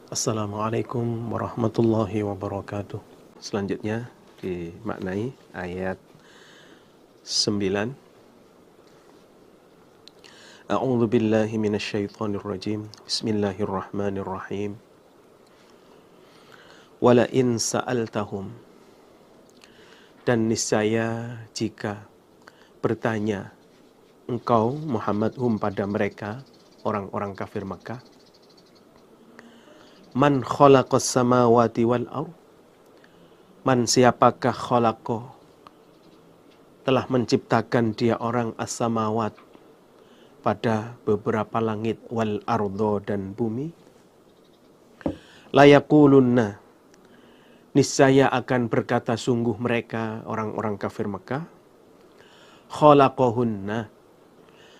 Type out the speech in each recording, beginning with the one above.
Assalamualaikum warahmatullahi wabarakatuh. Selanjutnya dimaknai ayat 9. A'udzu billahi minasyaitonir rajim. Bismillahirrahmanirrahim. Wala in sa'altahum, dan niscaya jika bertanya engkau Muhammad pada mereka orang-orang kafir Makkah, man khalaqas samawati wal ardh, man siapakah khalaqo, telah menciptakan dia orang as-samawat, pada beberapa langit, wal ardo, dan bumi. Layaqulunna, niscaya akan berkata sungguh mereka orang-orang kafir Mekah, khalaqahunna,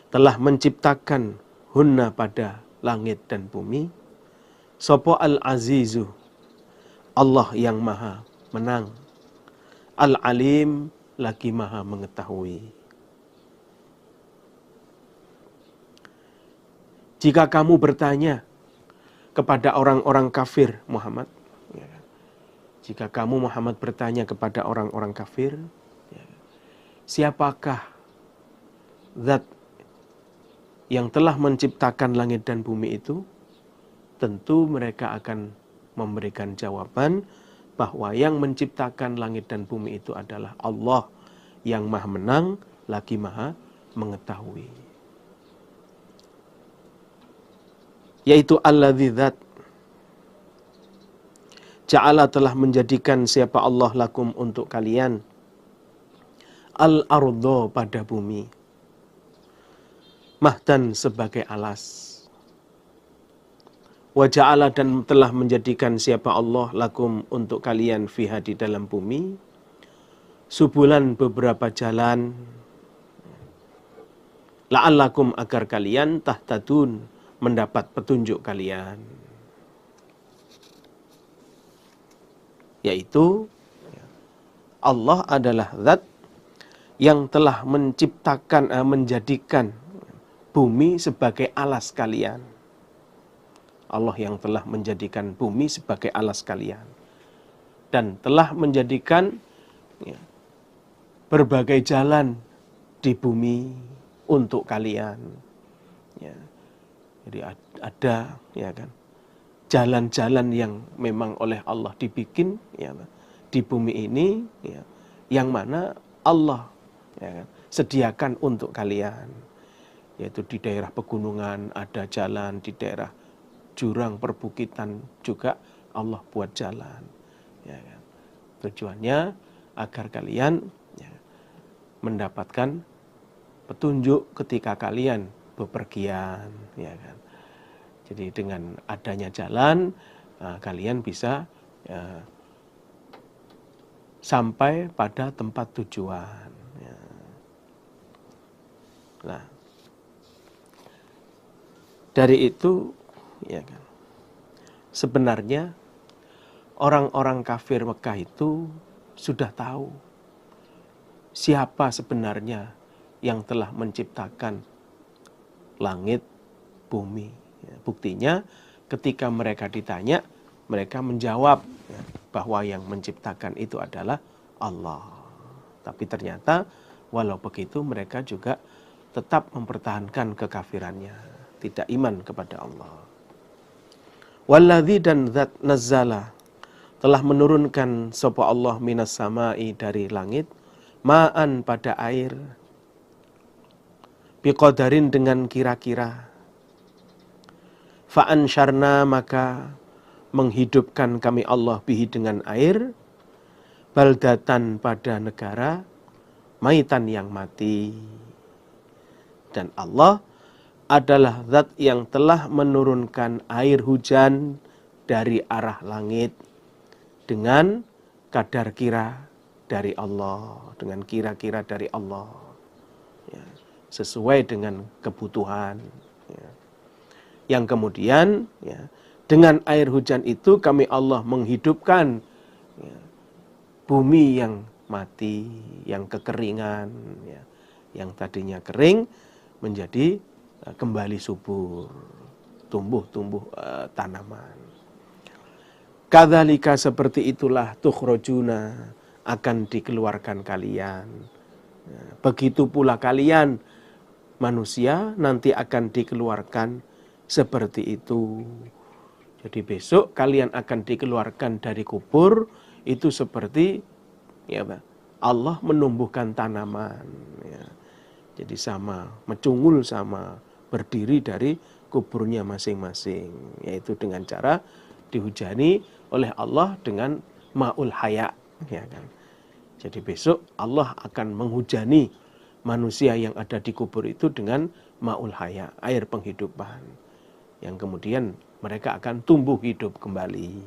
telah menciptakan hunna pada langit dan bumi, sapa al-azizu, Allah yang maha menang, al-alim, lagi maha mengetahui. Jika kamu bertanya kepada orang-orang kafir Muhammad, jika kamu Muhammad bertanya kepada orang-orang kafir, siapakah zat yang telah menciptakan langit dan bumi itu? Tentu mereka akan memberikan jawaban bahwa yang menciptakan langit dan bumi itu adalah Allah yang maha menang, lagi maha mengetahui. Yaitu alladzi zat ja'ala, telah menjadikan siapa Allah lakum untuk kalian al-ardo, pada bumi, mahdan, sebagai alas, wa ja'ala, dan telah menjadikan siapa Allah lakum untuk kalian fiha, di dalam bumi, subulan, beberapa jalan, la'allakum, agar kalian tahtadun, mendapat petunjuk kalian. Yaitu Allah adalah zat yang telah menciptakan, menjadikan bumi sebagai alas kalian. Allah yang telah menjadikan bumi sebagai alas kalian, dan telah menjadikan berbagai jalan di bumi untuk kalian. Jadi ada, ya kan, jalan-jalan yang memang oleh Allah dibikin, ya, di bumi ini, ya, yang mana Allah, ya kan, sediakan untuk kalian. Yaitu di daerah pegunungan ada jalan, di daerah jurang perbukitan juga Allah buat jalan, ya kan. Tujuannya agar kalian, ya, mendapatkan petunjuk ketika kalian bepergian, ya kan. Jadi dengan adanya jalan, kalian bisa sampai pada tempat tujuan. Ya. Nah, dari itu, ya kan, sebenarnya orang-orang kafir Mekah itu sudah tahu siapa sebenarnya yang telah menciptakan langit, bumi. Buktinya ketika mereka ditanya, mereka menjawab bahwa yang menciptakan itu adalah Allah. Tapi ternyata walau begitu mereka juga tetap mempertahankan kekafirannya, tidak iman kepada Allah. Walladzi, dan zat nazzala, telah menurunkan sapa Allah minas samai, dari langit, ma'an, pada air, biqadarin, dengan kira-kira, fa'ansyarna, maka menghidupkan kami Allah bihi, dengan air, baldatan, pada negara, maitan, yang mati. Dan Allah adalah zat yang telah menurunkan air hujan dari arah langit dengan kadar kira dari Allah, dengan kira-kira dari Allah, ya, sesuai dengan kebutuhan, ya. Yang kemudian, ya, dengan air hujan itu kami Allah menghidupkan, ya, bumi yang mati, yang kekeringan, ya, yang tadinya kering menjadi kembali subur, tumbuh tanaman. Kadzalika seperti itulah tukhrajuna akan dikeluarkan kalian. Begitu pula kalian manusia nanti akan dikeluarkan seperti itu. Jadi besok kalian akan dikeluarkan dari kubur itu seperti ya Allah menumbuhkan tanaman. Ya. Jadi sama mencungul sama berdiri dari kuburnya masing-masing, yaitu dengan cara dihujani oleh Allah dengan ma'ul haya, ya kan. Jadi besok Allah akan menghujani manusia yang ada di kubur itu dengan ma'ul haya, air penghidupan, yang kemudian mereka akan tumbuh hidup kembali.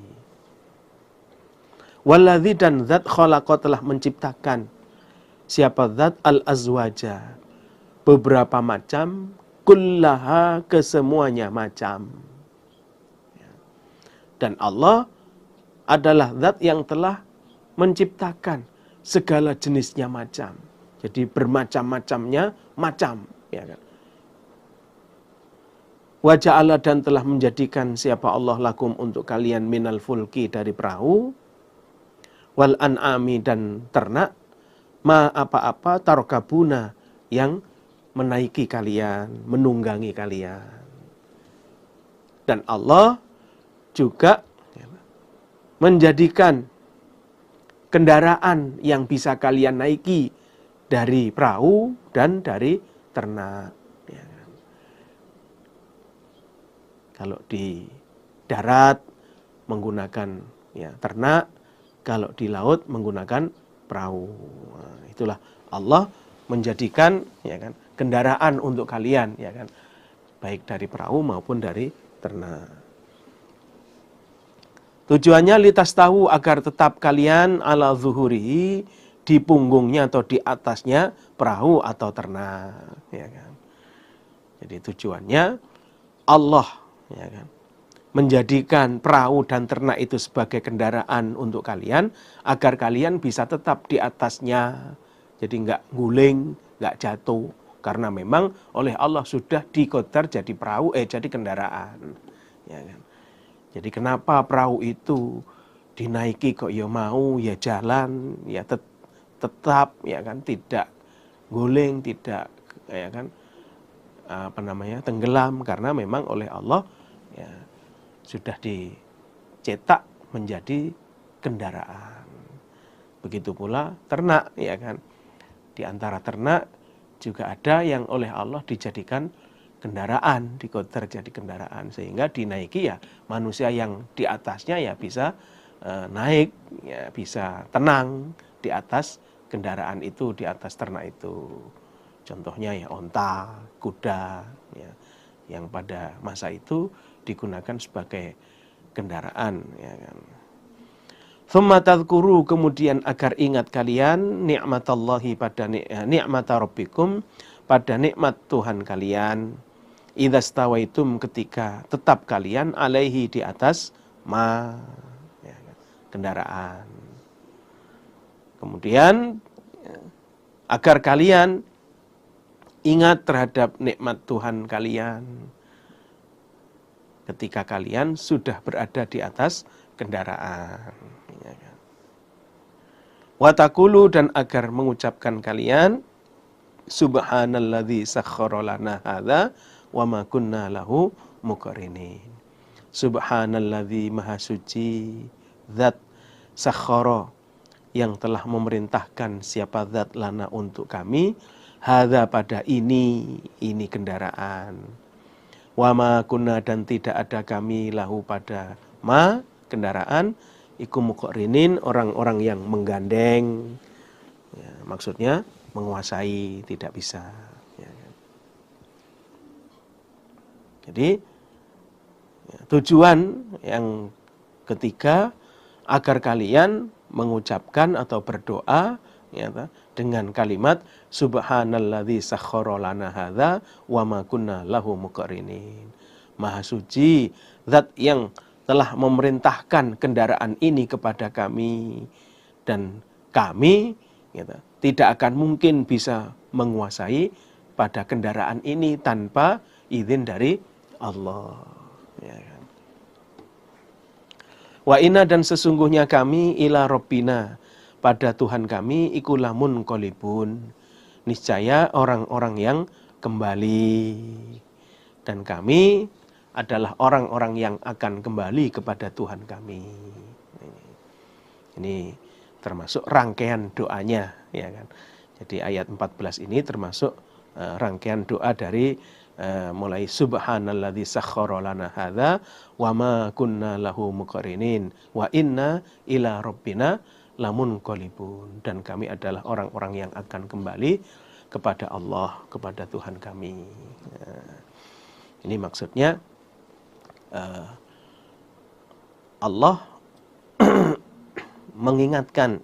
Walladzi dan zat khalaqa telah menciptakan siapa zat al-azwaja beberapa macam, kullaha kesemuanya macam. Dan Allah adalah zat yang telah menciptakan segala jenisnya macam. Jadi bermacam-macamnya macam, ya kan. Wa ja'ala dan telah menjadikan siapa Allah lakum untuk kalian minal fulki dari perahu, wal an'ami dan ternak, ma apa-apa tarkabuna yang menaiki kalian, menunggangi kalian. Dan Allah juga menjadikan kendaraan yang bisa kalian naiki dari perahu dan dari ternak. Ya. Kalau di darat menggunakan ya ternak, kalau di laut menggunakan perahu. Nah, itulah Allah menjadikan ya kan kendaraan untuk kalian ya kan, baik dari perahu maupun dari ternak. Tujuannya litas tahu agar tetap kalian ala zuhurihi di punggungnya atau di atasnya perahu atau ternak, ya kan. Jadi tujuannya Allah ya kan menjadikan perahu dan ternak itu sebagai kendaraan untuk kalian agar kalian bisa tetap di atasnya. Jadi nggak guling, nggak jatuh karena memang oleh Allah sudah diqadar jadi perahu jadi kendaraan. Ya kan. Jadi kenapa perahu itu dinaiki kok ya mau ya jalan ya tetap ya kan tidak guling, tidak ya kan tenggelam karena memang oleh Allah ya sudah dicetak menjadi kendaraan. Begitu pula ternak ya kan. Di antara ternak juga ada yang oleh Allah dijadikan kendaraan, diqadar jadi kendaraan sehingga dinaiki ya manusia yang di atasnya ya bisa naik ya bisa tenang di atas kendaraan itu, di atas ternak itu. Contohnya ya onta, kuda ya yang pada masa itu digunakan sebagai kendaraan ya kan. Tsumma tadhkuru kemudian agar ingat kalian nikmatallahi pada nikmata rabbikum pada nikmat Tuhan kalian idza stawaitum ketika tetap kalian alaihi di atas ya, kendaraan. Kemudian agar kalian ingat terhadap nikmat Tuhan kalian ketika kalian sudah berada di atas kendaraan. Wa taqulu dan agar mengucapkan kalian subhanalladzi sakhkhara lana hadza wa ma kunna lahu muqrinin. Subhanalladzi maha suci zat sakhkhara yang telah memerintahkan siapa zat lana untuk kami hadza pada ini kendaraan. Wa ma kunna dan tidak ada kami lahu pada kendaraan iku muqrinin orang-orang yang menggandeng ya, maksudnya menguasai tidak bisa ya. Jadi ya, tujuan yang ketiga agar kalian mengucapkan atau berdoa ya, dengan kalimat subhanalladzi sakhkhara lana hadza wa ma kunna lahu muqrinin. Maha suci zat yang telah memerintahkan kendaraan ini kepada kami dan kami gitu, tidak akan mungkin bisa menguasai pada kendaraan ini tanpa izin dari Allah ya kan. Wa inna dan sesungguhnya kami ila Rabbina pada Tuhan kami iku lamun qalibun. Niscaya orang-orang yang kembali. Dan kami adalah orang-orang yang akan kembali kepada Tuhan kami. Ini termasuk rangkaian doanya, ya kan. Jadi ayat 14 ini termasuk rangkaian doa dari mulai subhanalladzi sakhkhara lana hadza wa ma kunna lahu muqrinin wa inna ila rabbina lamunqalibun. Dan kami adalah orang-orang yang akan kembali kepada Allah, kepada Tuhan kami. Ini maksudnya Allah mengingatkan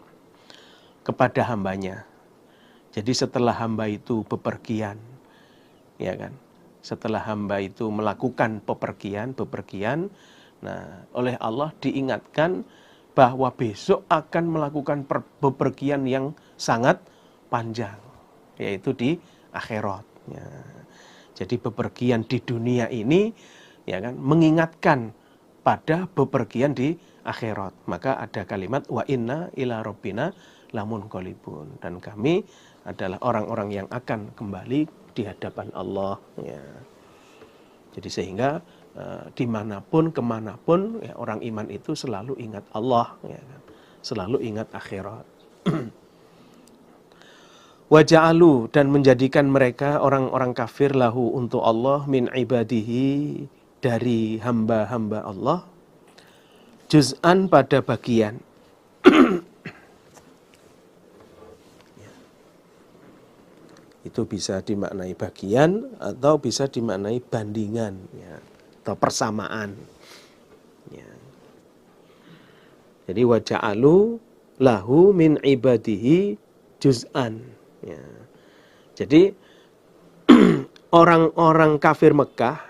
kepada hambanya. Jadi setelah hamba itu bepergian, ya kan? Setelah hamba itu melakukan bepergian, nah oleh Allah diingatkan bahwa besok akan melakukan bepergian yang sangat panjang, yaitu di akhirat. Ya. Jadi bepergian di dunia ini, ya kan, mengingatkan pada bepergian di akhirat. Maka ada kalimat wa inna ila rabbina lamunqalibun. Dan kami adalah orang-orang yang akan kembali di hadapan Allah. Ya. Jadi sehingga dimanapun, kemanapun, ya, orang iman itu selalu ingat Allah, ya kan? Selalu ingat akhirat. Waja'alu dan menjadikan mereka orang-orang kafir lahu untuk Allah min ibadihi dari hamba-hamba Allah juz'an pada bagian. Itu bisa dimaknai bagian atau bisa dimaknai bandingan, ya, atau persamaan. Ya. Jadi waja'alu lahu min ibadihi juz'an. Ya. Jadi orang-orang kafir Mekah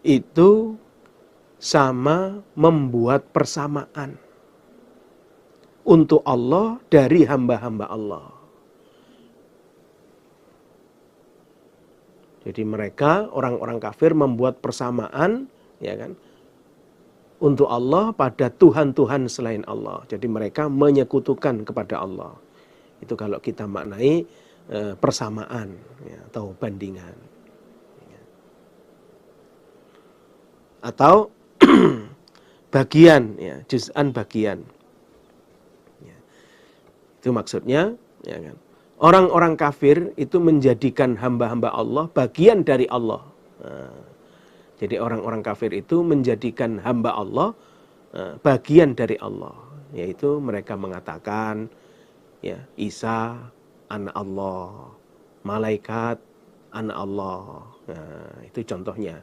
itu sama membuat persamaan untuk Allah dari hamba-hamba Allah. Jadi mereka orang-orang kafir membuat persamaan, ya kan, untuk Allah pada Tuhan-Tuhan selain Allah. Jadi mereka menyekutukan kepada Allah. Itu kalau kita maknai persamaan, ya, atau bandingan. Atau bagian, ya, juz'an bagian. Ya. Itu maksudnya, ya kan. Orang-orang kafir itu menjadikan hamba-hamba Allah bagian dari Allah. Nah, jadi orang-orang kafir itu menjadikan hamba Allah bagian dari Allah. Yaitu mereka mengatakan, ya, Isa anak Allah, malaikat anak Allah. Nah, itu contohnya.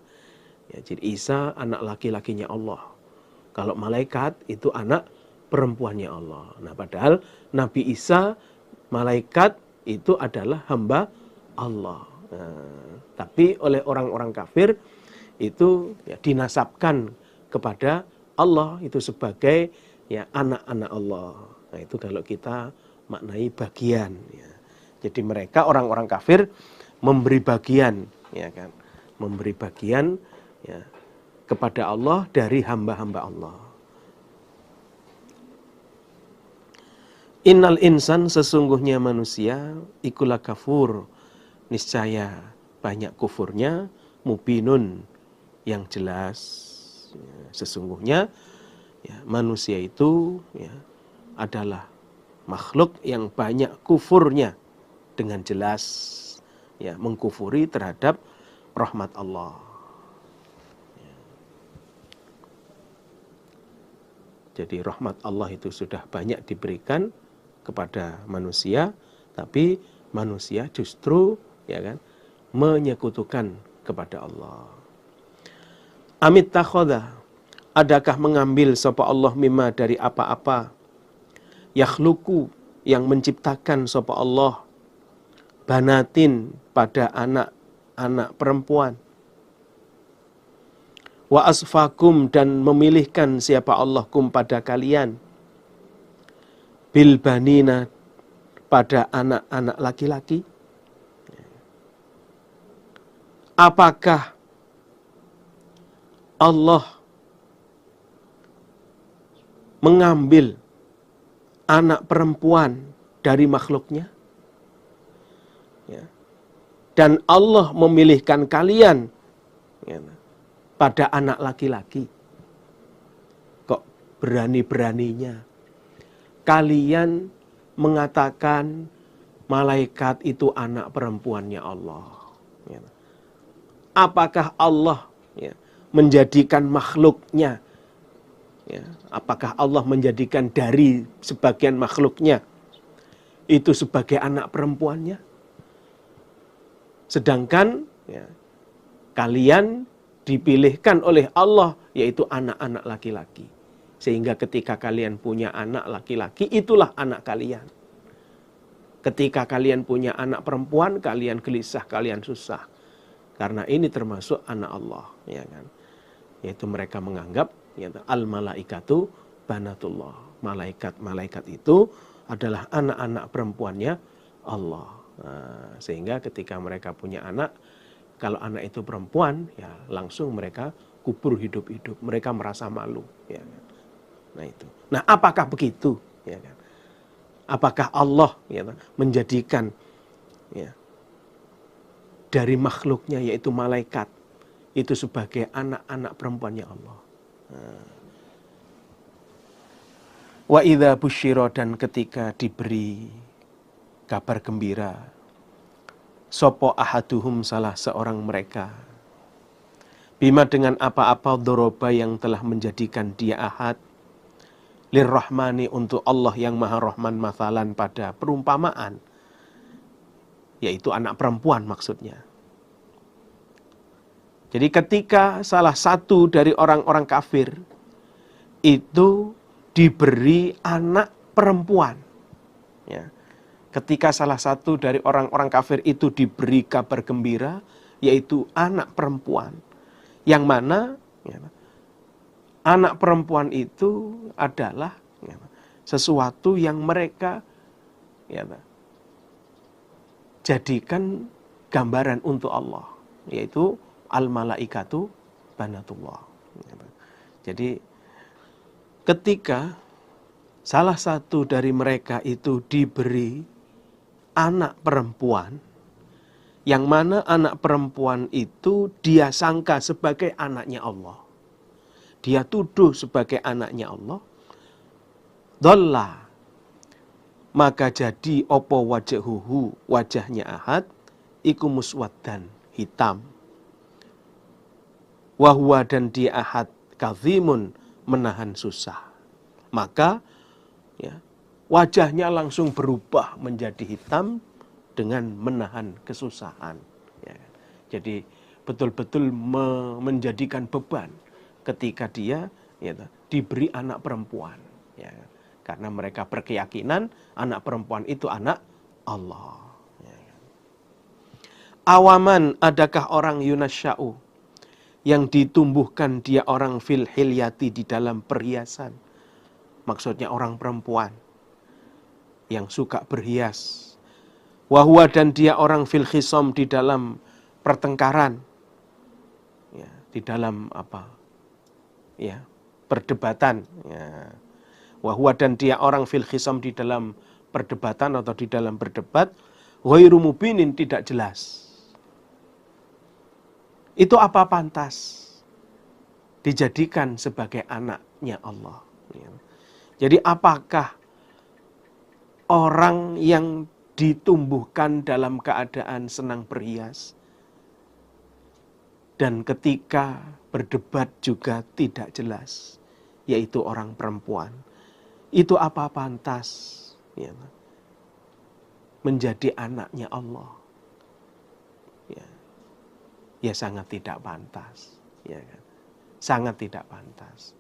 Ya, jadi Isa anak laki-lakinya Allah. Kalau malaikat itu anak perempuannya Allah. Nah, padahal Nabi Isa malaikat itu adalah hamba Allah. Nah, tapi oleh orang-orang kafir itu, ya, dinasabkan kepada Allah itu sebagai, ya, anak-anak Allah. Nah, itu kalau kita maknai bagian, ya. Jadi mereka orang-orang kafir memberi bagian, ya kan, memberi bagian, ya, kepada Allah dari hamba-hamba Allah. Innal insan sesungguhnya manusia ikulah kafur niscaya banyak kufurnya mubinun yang jelas. Ya, sesungguhnya, ya, manusia itu, ya, adalah makhluk yang banyak kufurnya dengan jelas, ya, mengkufuri terhadap rahmat Allah. Ya. Jadi rahmat Allah itu sudah banyak diberikan kepada manusia, tapi manusia justru, ya kan, menyekutukan kepada Allah. Amit takhoda, adakah mengambil sapa Allah mimma dari apa-apa yakhluku yang menciptakan sapa Allah banatin pada anak-anak perempuan, wa asfakum dan memilihkan siapa Allah kum pada kalian bil banina pada anak-anak laki-laki. Apakah Allah mengambil anak perempuan dari makhluknya, ya, dan Allah memilihkan kalian, ya, pada anak laki-laki. Kok berani-beraninya kalian mengatakan malaikat itu anak perempuannya Allah? Ya. Apakah Allah, ya, menjadikan makhluknya, ya, apakah Allah menjadikan dari sebagian makhluknya itu sebagai anak perempuannya? Sedangkan, ya, kalian dipilihkan oleh Allah, yaitu anak-anak laki-laki. Sehingga ketika kalian punya anak laki-laki, itulah anak kalian. Ketika kalian punya anak perempuan, kalian gelisah, kalian susah. Karena ini termasuk anak Allah, ya kan? Yaitu mereka menganggap, ya, al-malaikatu banatullah. Malaikat itu adalah anak-anak perempuannya Allah. Nah, sehingga ketika mereka punya anak, kalau anak itu perempuan, ya langsung mereka kubur hidup-hidup. Mereka merasa malu, ya kan? Nah itu. Nah, apakah begitu, ya kan? Apakah Allah, ya, menjadikan, ya, dari makhluknya yaitu malaikat itu sebagai anak-anak perempuannya Allah? Wa idza busyira, dan ketika diberi kabar gembira, sopo ahaduhum, salah seorang mereka, bima, dengan apa-apa, doroba, yang telah menjadikan dia ahad, lirrahmani, untuk Allah yang maha rahman, mathalan, pada perumpamaan, yaitu anak perempuan maksudnya. Jadi ketika salah satu dari orang-orang kafir itu diberi anak perempuan, ya, ketika salah satu dari orang-orang kafir itu diberi kabar gembira, yaitu anak perempuan, yang mana, ya, anak perempuan itu adalah, ya, sesuatu yang mereka, ya, jadikan gambaran untuk Allah, yaitu al-malaikatu banatullah. Jadi ketika salah satu dari mereka itu diberi anak perempuan, yang mana anak perempuan itu dia sangka sebagai anaknya Allah, dia tuduh sebagai anaknya Allah, dhalla, maka jadi opo wajhuhu, wajahnya ahad, iku muswaddan, hitam, wahwa, dan dia ahad, kadhimun, menahan susah. Maka, ya, wajahnya langsung berubah menjadi hitam dengan menahan kesusahan, ya. Jadi betul-betul menjadikan beban ketika dia, ya, diberi anak perempuan, ya. Karena mereka berkeyakinan anak perempuan itu anak Allah, ya. Awaman, adakah orang yunasya'u, yang ditumbuhkan dia orang fil hilyati, di dalam perhiasan. Maksudnya orang perempuan yang suka berhias. Wahwa, dan dia orang fil khisom, di dalam pertengkaran, ya, di dalam apa, ya, perdebatan, ya. Wahwa, dan dia orang fil khisom, di dalam perdebatan atau di dalam berdebat, ghairu mubinin, tidak jelas. Itu apa pantas dijadikan sebagai anaknya Allah, ya. Jadi apakah orang yang ditumbuhkan dalam keadaan senang berhias dan ketika berdebat juga tidak jelas, yaitu orang perempuan, itu apa pantas, ya, menjadi anaknya Allah? Ya, ya sangat tidak pantas, ya kan? Sangat tidak pantas.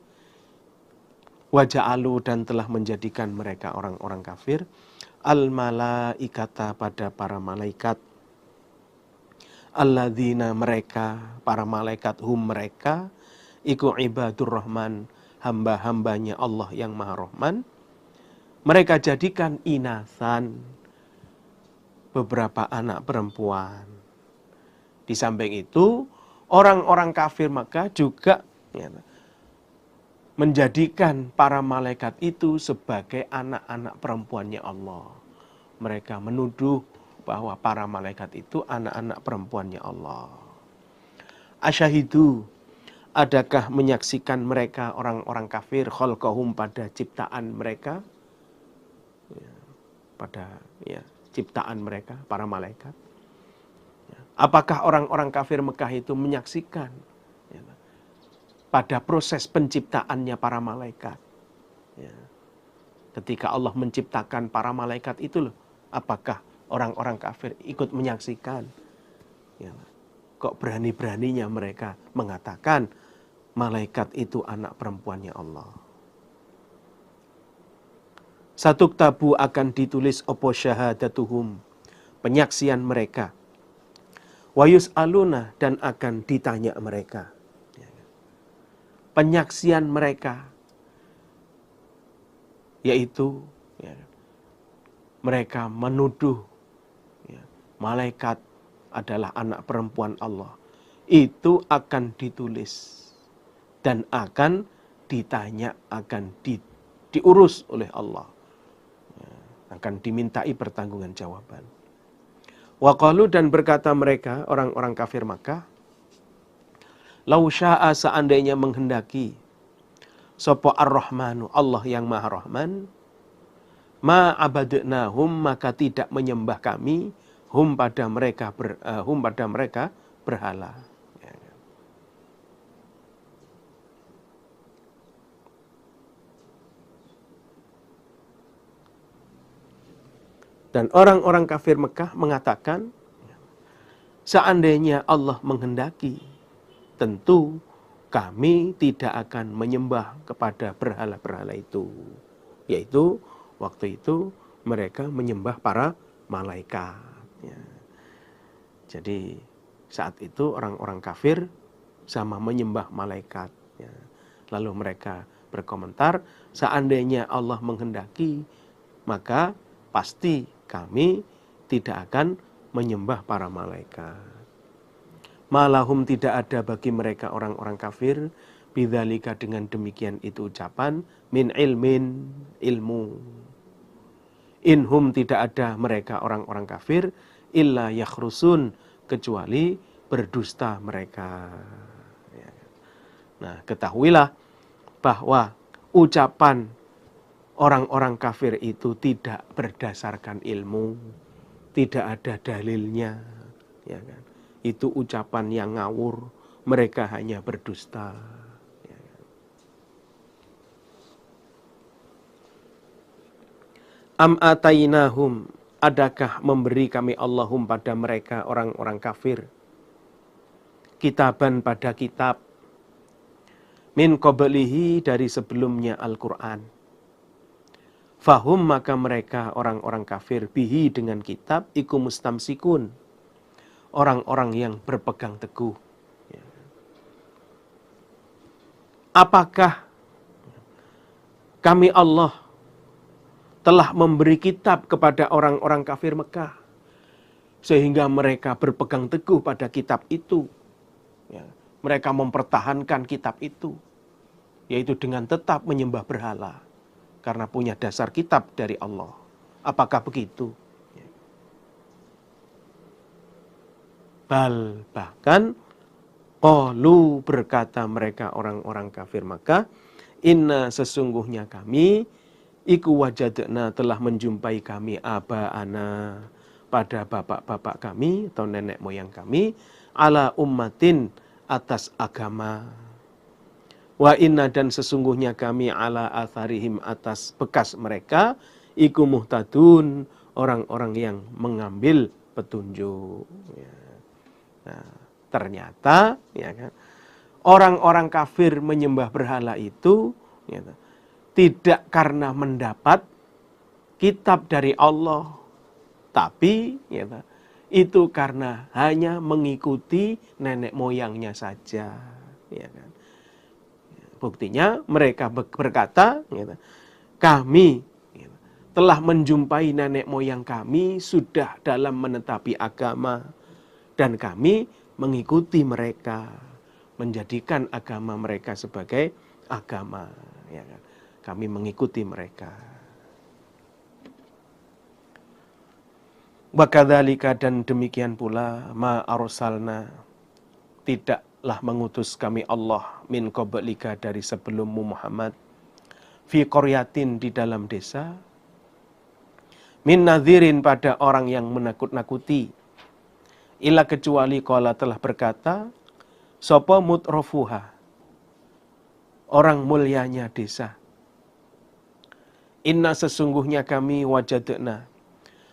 Waja'alu, dan telah menjadikan mereka orang-orang kafir al-malaikata, pada para malaikat, alladzina, mereka para malaikat, hum, mereka, iku ibadur rahman, hamba-hambanya Allah yang maha rahman. Mereka jadikan inasan, beberapa anak perempuan. Di samping itu orang-orang kafir maka juga, ya, menjadikan para malaikat itu sebagai anak-anak perempuannya Allah. Mereka menuduh bahwa para malaikat itu anak-anak perempuannya Allah. Asyahidu, adakah menyaksikan mereka orang-orang kafir khalqahum pada ciptaan mereka? Pada ciptaan mereka, para malaikat. Apakah orang-orang kafir Mekah itu menyaksikan pada proses penciptaannya para malaikat? Ketika Allah menciptakan para malaikat itu loh, apakah orang-orang kafir ikut menyaksikan? Kok berani-beraninya mereka mengatakan malaikat itu anak perempuannya Allah. Satu tabu akan ditulis opo syahadatuhum, penyaksian mereka. Wayus aluna, dan akan ditanya mereka. Penyaksian mereka, yaitu mereka menuduh malaikat adalah anak perempuan Allah. Itu akan ditulis dan akan ditanya, akan diurus oleh Allah. Akan dimintai pertanggungan jawaban. Waqalu, dan berkata mereka, orang-orang kafir Makkah, lau sya'a, seandainya menghendaki, sapa ar-Rahmanu, Allah yang Maha Rahman, ma abadnahum, maka tidak menyembah kami, hum pada mereka berhala. Dan orang-orang kafir Mekah mengatakan, seandainya Allah menghendaki, tentu kami tidak akan menyembah kepada berhala-berhala itu. Yaitu waktu itu mereka menyembah para malaikat. Jadi saat itu orang-orang kafir sama menyembah malaikat. Lalu mereka berkomentar, seandainya Allah menghendaki, maka pasti kami tidak akan menyembah para malaikat. Malahum, tidak ada bagi mereka orang-orang kafir, bidzalika, dengan demikian itu ucapan, min ilmin, ilmu. Inhum, tidak ada mereka orang-orang kafir, illa yakhrusun, kecuali berdusta mereka. Nah, ketahuilah bahwa ucapan orang-orang kafir itu tidak berdasarkan ilmu, tidak ada dalilnya, ya kan? Itu ucapan yang ngawur, mereka hanya berdusta. Ya kan? Am atainahum, adakah memberi kami Allahum pada mereka orang-orang kafir, kitaban pada kitab, min qablihi, dari sebelumnya Al-Quran. Fahum, maka mereka orang-orang kafir, bihi, dengan kitab, iku mustamsikun, orang-orang yang berpegang teguh. Apakah kami Allah telah memberi kitab kepada orang-orang kafir Mekah sehingga mereka berpegang teguh pada kitab itu? Mereka mempertahankan kitab itu, yaitu dengan tetap menyembah berhala, karena punya dasar kitab dari Allah. Apakah begitu? Bal, bahkan, qalu, berkata mereka orang-orang kafir Makkah, inna, sesungguhnya kami, iku wajadna, telah menjumpai kami, aba'ana, pada bapak-bapak kami atau nenek moyang kami, ala ummatin, atas agama. Wa inna, dan sesungguhnya kami, ala atharihim, atas bekas mereka, iku muhtadun, orang-orang yang mengambil petunjuk. Nah, ternyata orang-orang kafir menyembah berhala itu tidak karena mendapat kitab dari Allah, tapi itu karena hanya mengikuti nenek moyangnya saja. Buktinya mereka berkata, kami telah menjumpai nenek moyang kami sudah dalam menetapi agama, dan kami mengikuti mereka, menjadikan agama mereka sebagai agama, ya kan? Kami mengikuti mereka. Wa kadzalika, dan demikian pula, ma arsalna, tidaklah mengutus kami Allah, min qablika, dari sebelummu Muhammad, fi qaryatin, di dalam desa, min nadhirin, pada orang yang menakut-nakuti, illa, kecuali qala, telah berkata, sapa mutrafuha, orang mulianya desa, inna, sesungguhnya kami, wajadna,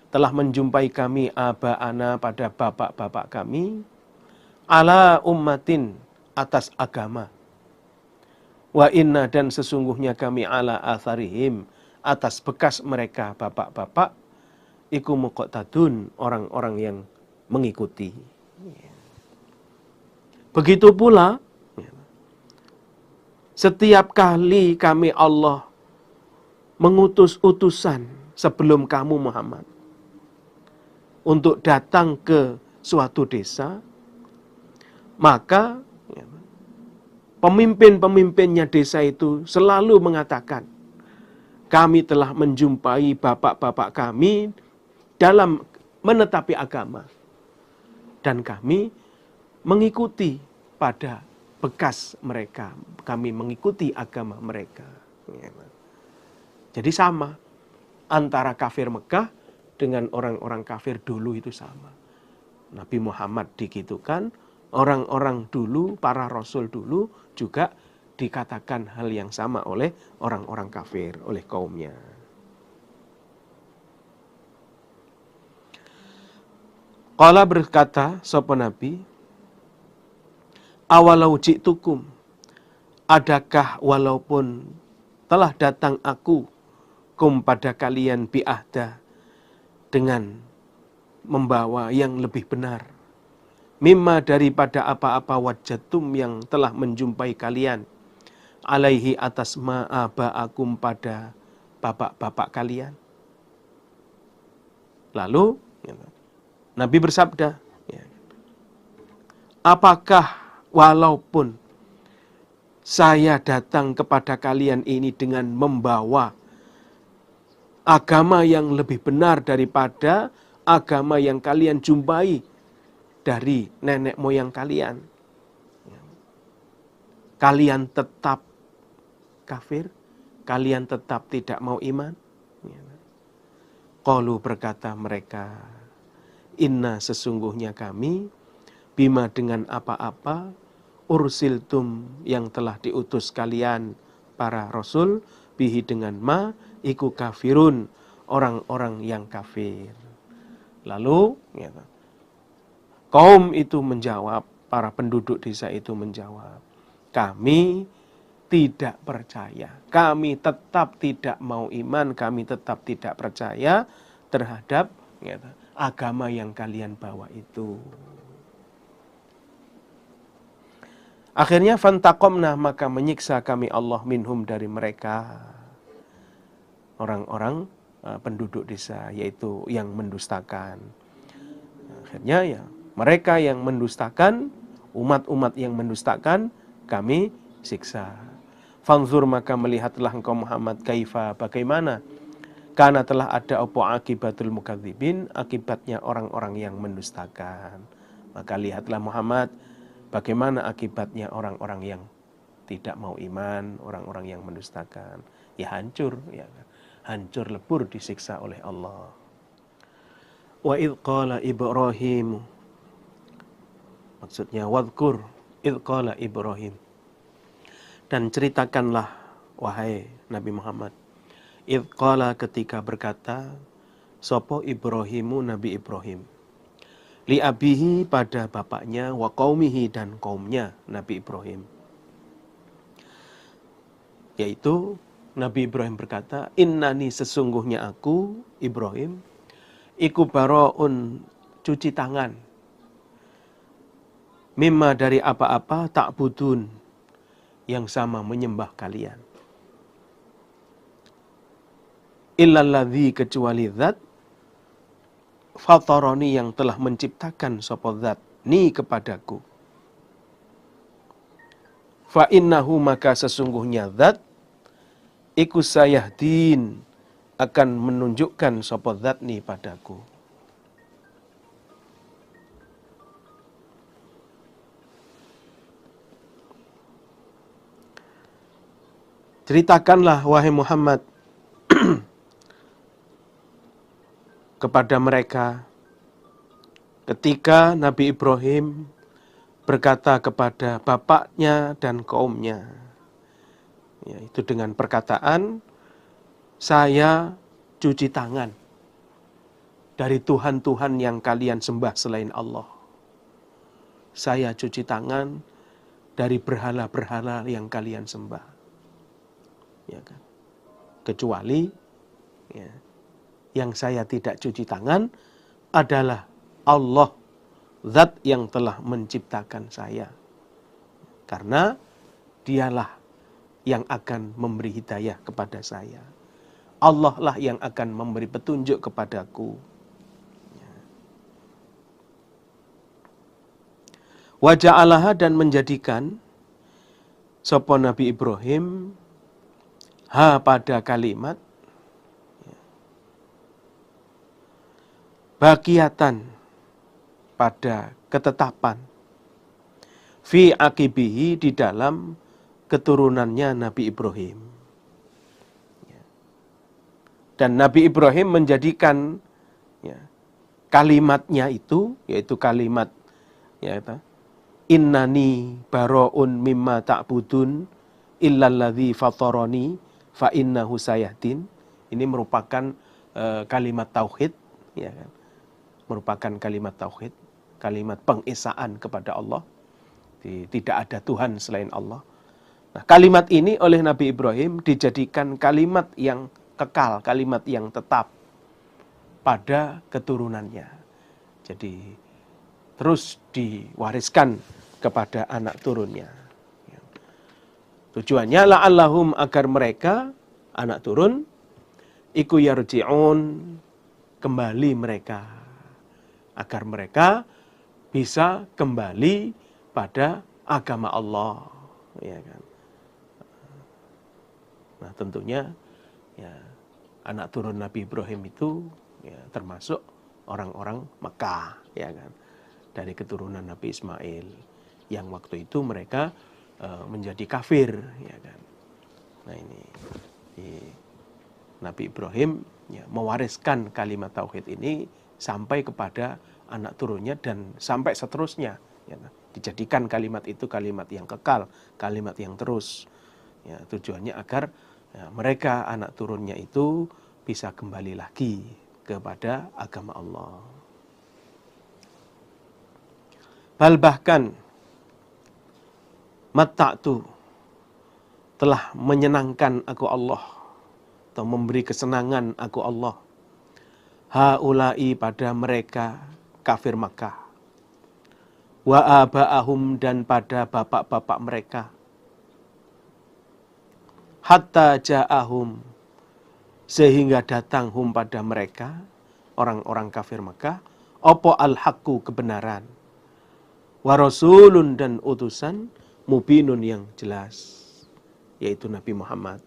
telah menjumpai kami, aba'ana, pada bapak-bapak kami, ala ummatin, atas agama, wa inna, dan sesungguhnya kami, ala atharihim, atas bekas mereka bapak-bapak, iku muqtadun, orang-orang yang mengikuti. Begitu pula setiap kali kami Allah mengutus utusan sebelum kamu Muhammad untuk datang ke suatu desa, maka pemimpin-pemimpinnya desa itu selalu mengatakan, kami telah menjumpai bapak-bapak kami dalam menetapi agama, dan kami mengikuti pada bekas mereka, kami mengikuti agama mereka. Jadi sama antara kafir Mekah dengan orang-orang kafir dulu itu sama. Nabi Muhammad digitukan, orang-orang dulu, para rasul dulu juga dikatakan hal yang sama oleh orang-orang kafir, oleh kaumnya. Qala, berkata sapa Nabi, awalau ji'tukum, adakah walaupun telah datang aku, kum, pada kalian, bi'ahda, dengan membawa yang lebih benar, mimma, daripada apa-apa, wajadtum, yang telah menjumpai kalian, alaihi, atas ma'aba'akum, pada bapak-bapak kalian. Lalu Nabi bersabda, apakah walaupun saya datang kepada kalian ini dengan membawa agama yang lebih benar daripada agama yang kalian jumpai dari nenek moyang kalian, kalian tetap kafir? Kalian tetap tidak mau iman? Qalu, berkata mereka, inna, sesungguhnya kami, bima, dengan apa-apa, ursiltum, yang telah diutus kalian para rasul, bihi, dengan ma, iku kafirun, orang-orang yang kafir. Lalu kaum itu menjawab, para penduduk desa itu menjawab, kami tidak percaya, kami tetap tidak mau iman, kami tetap tidak percaya terhadap agama yang kalian bawa itu. Akhirnya fantaqomna, maka menyiksa kami Allah, minhum, dari mereka, orang-orang penduduk desa, yaitu yang mendustakan. Akhirnya mereka yang mendustakan, umat-umat yang mendustakan, kami siksa. Fanzur, maka melihatlah engkau Muhammad, kaifa, bagaimana, karena telah ada opo akibatul mukadzibin, akibatnya orang-orang yang mendustakan. Maka lihatlah Muhammad, bagaimana akibatnya orang-orang yang tidak mau iman, orang-orang yang mendustakan. Ya hancur, hancur lebur, disiksa oleh Allah. Wa idh qala Ibrahim, maksudnya wadhkur idh qala Ibrahim, dan ceritakanlah wahai Nabi Muhammad, idh qala, ketika berkata sopo Ibrahimu, Nabi Ibrahim, li abihi, pada bapaknya, wa qaumihi, dan kaumnya Nabi Ibrahim. Yaitu Nabi Ibrahim berkata, innani, sesungguhnya aku Ibrahim, iku baro'un, cuci tangan, mimma, dari apa-apa, ta'budun, yang sama menyembah kalian, illalladzi, kecuali zat, fataroni, yang telah menciptakan sapa zat, ni, kepadaku. Fa innahu maka sesungguhnya zat iku sayahdin akan menunjukkan sapa zat ni padaku. Ceritakanlah wahai Muhammad kepada mereka ketika Nabi Ibrahim berkata kepada bapaknya dan kaumnya, yaitu dengan perkataan, saya cuci tangan dari Tuhan-Tuhan yang kalian sembah selain Allah. Saya cuci tangan dari berhala-berhala yang kalian sembah. Ya kan? Kecuali ya, yang saya tidak cuci tangan adalah Allah, zat yang telah menciptakan saya. Karena dialah yang akan memberi hidayah kepada saya. Allah lah yang akan memberi petunjuk kepadaku. Wa ja'alaha dan menjadikan sapa Nabi Ibrahim ha pada kalimat baqiatan pada ketetapan fi aqibihi di dalam keturunannya Nabi Ibrahim. Dan Nabi Ibrahim menjadikan kalimatnya itu, yaitu kalimat innani baro'un mimma ta'budun illalladzi fatarani fa innahu sayahdin. Ini merupakan kalimat tauhid, ya kan? Merupakan kalimat tauhid, kalimat pengesaan kepada Allah. Tidak ada Tuhan selain Allah. Nah, kalimat ini oleh Nabi Ibrahim dijadikan kalimat yang kekal, kalimat yang tetap pada keturunannya. Jadi terus diwariskan kepada anak turunnya. Tujuannya la'allahum agar mereka anak turun iku yarji'un kembali mereka, agar mereka bisa kembali pada agama Allah, ya kan. Nah, tentunya ya anak turun Nabi Ibrahim itu ya termasuk orang-orang Mekah, ya kan. Dari keturunan Nabi Ismail yang waktu itu mereka menjadi kafir, ya kan. Nah, ini Nabi Ibrahim ya mewariskan kalimat tauhid ini sampai kepada anak turunnya dan sampai seterusnya, ya kan. Dijadikan kalimat itu kalimat yang kekal, kalimat yang terus. Ya, tujuannya agar ya, mereka anak turunnya itu bisa kembali lagi kepada agama Allah. Bahkan matta'tu telah menyenangkan aku Allah atau memberi kesenangan aku Allah haula'i pada mereka kafir Makkah wa aba'ahum dan pada bapak-bapak mereka hatta ja'ahum sehingga datang hum pada mereka orang-orang kafir Makkah opo al-haqqu kebenaran wa rasulun dan utusan mubinun yang jelas, yaitu Nabi Muhammad.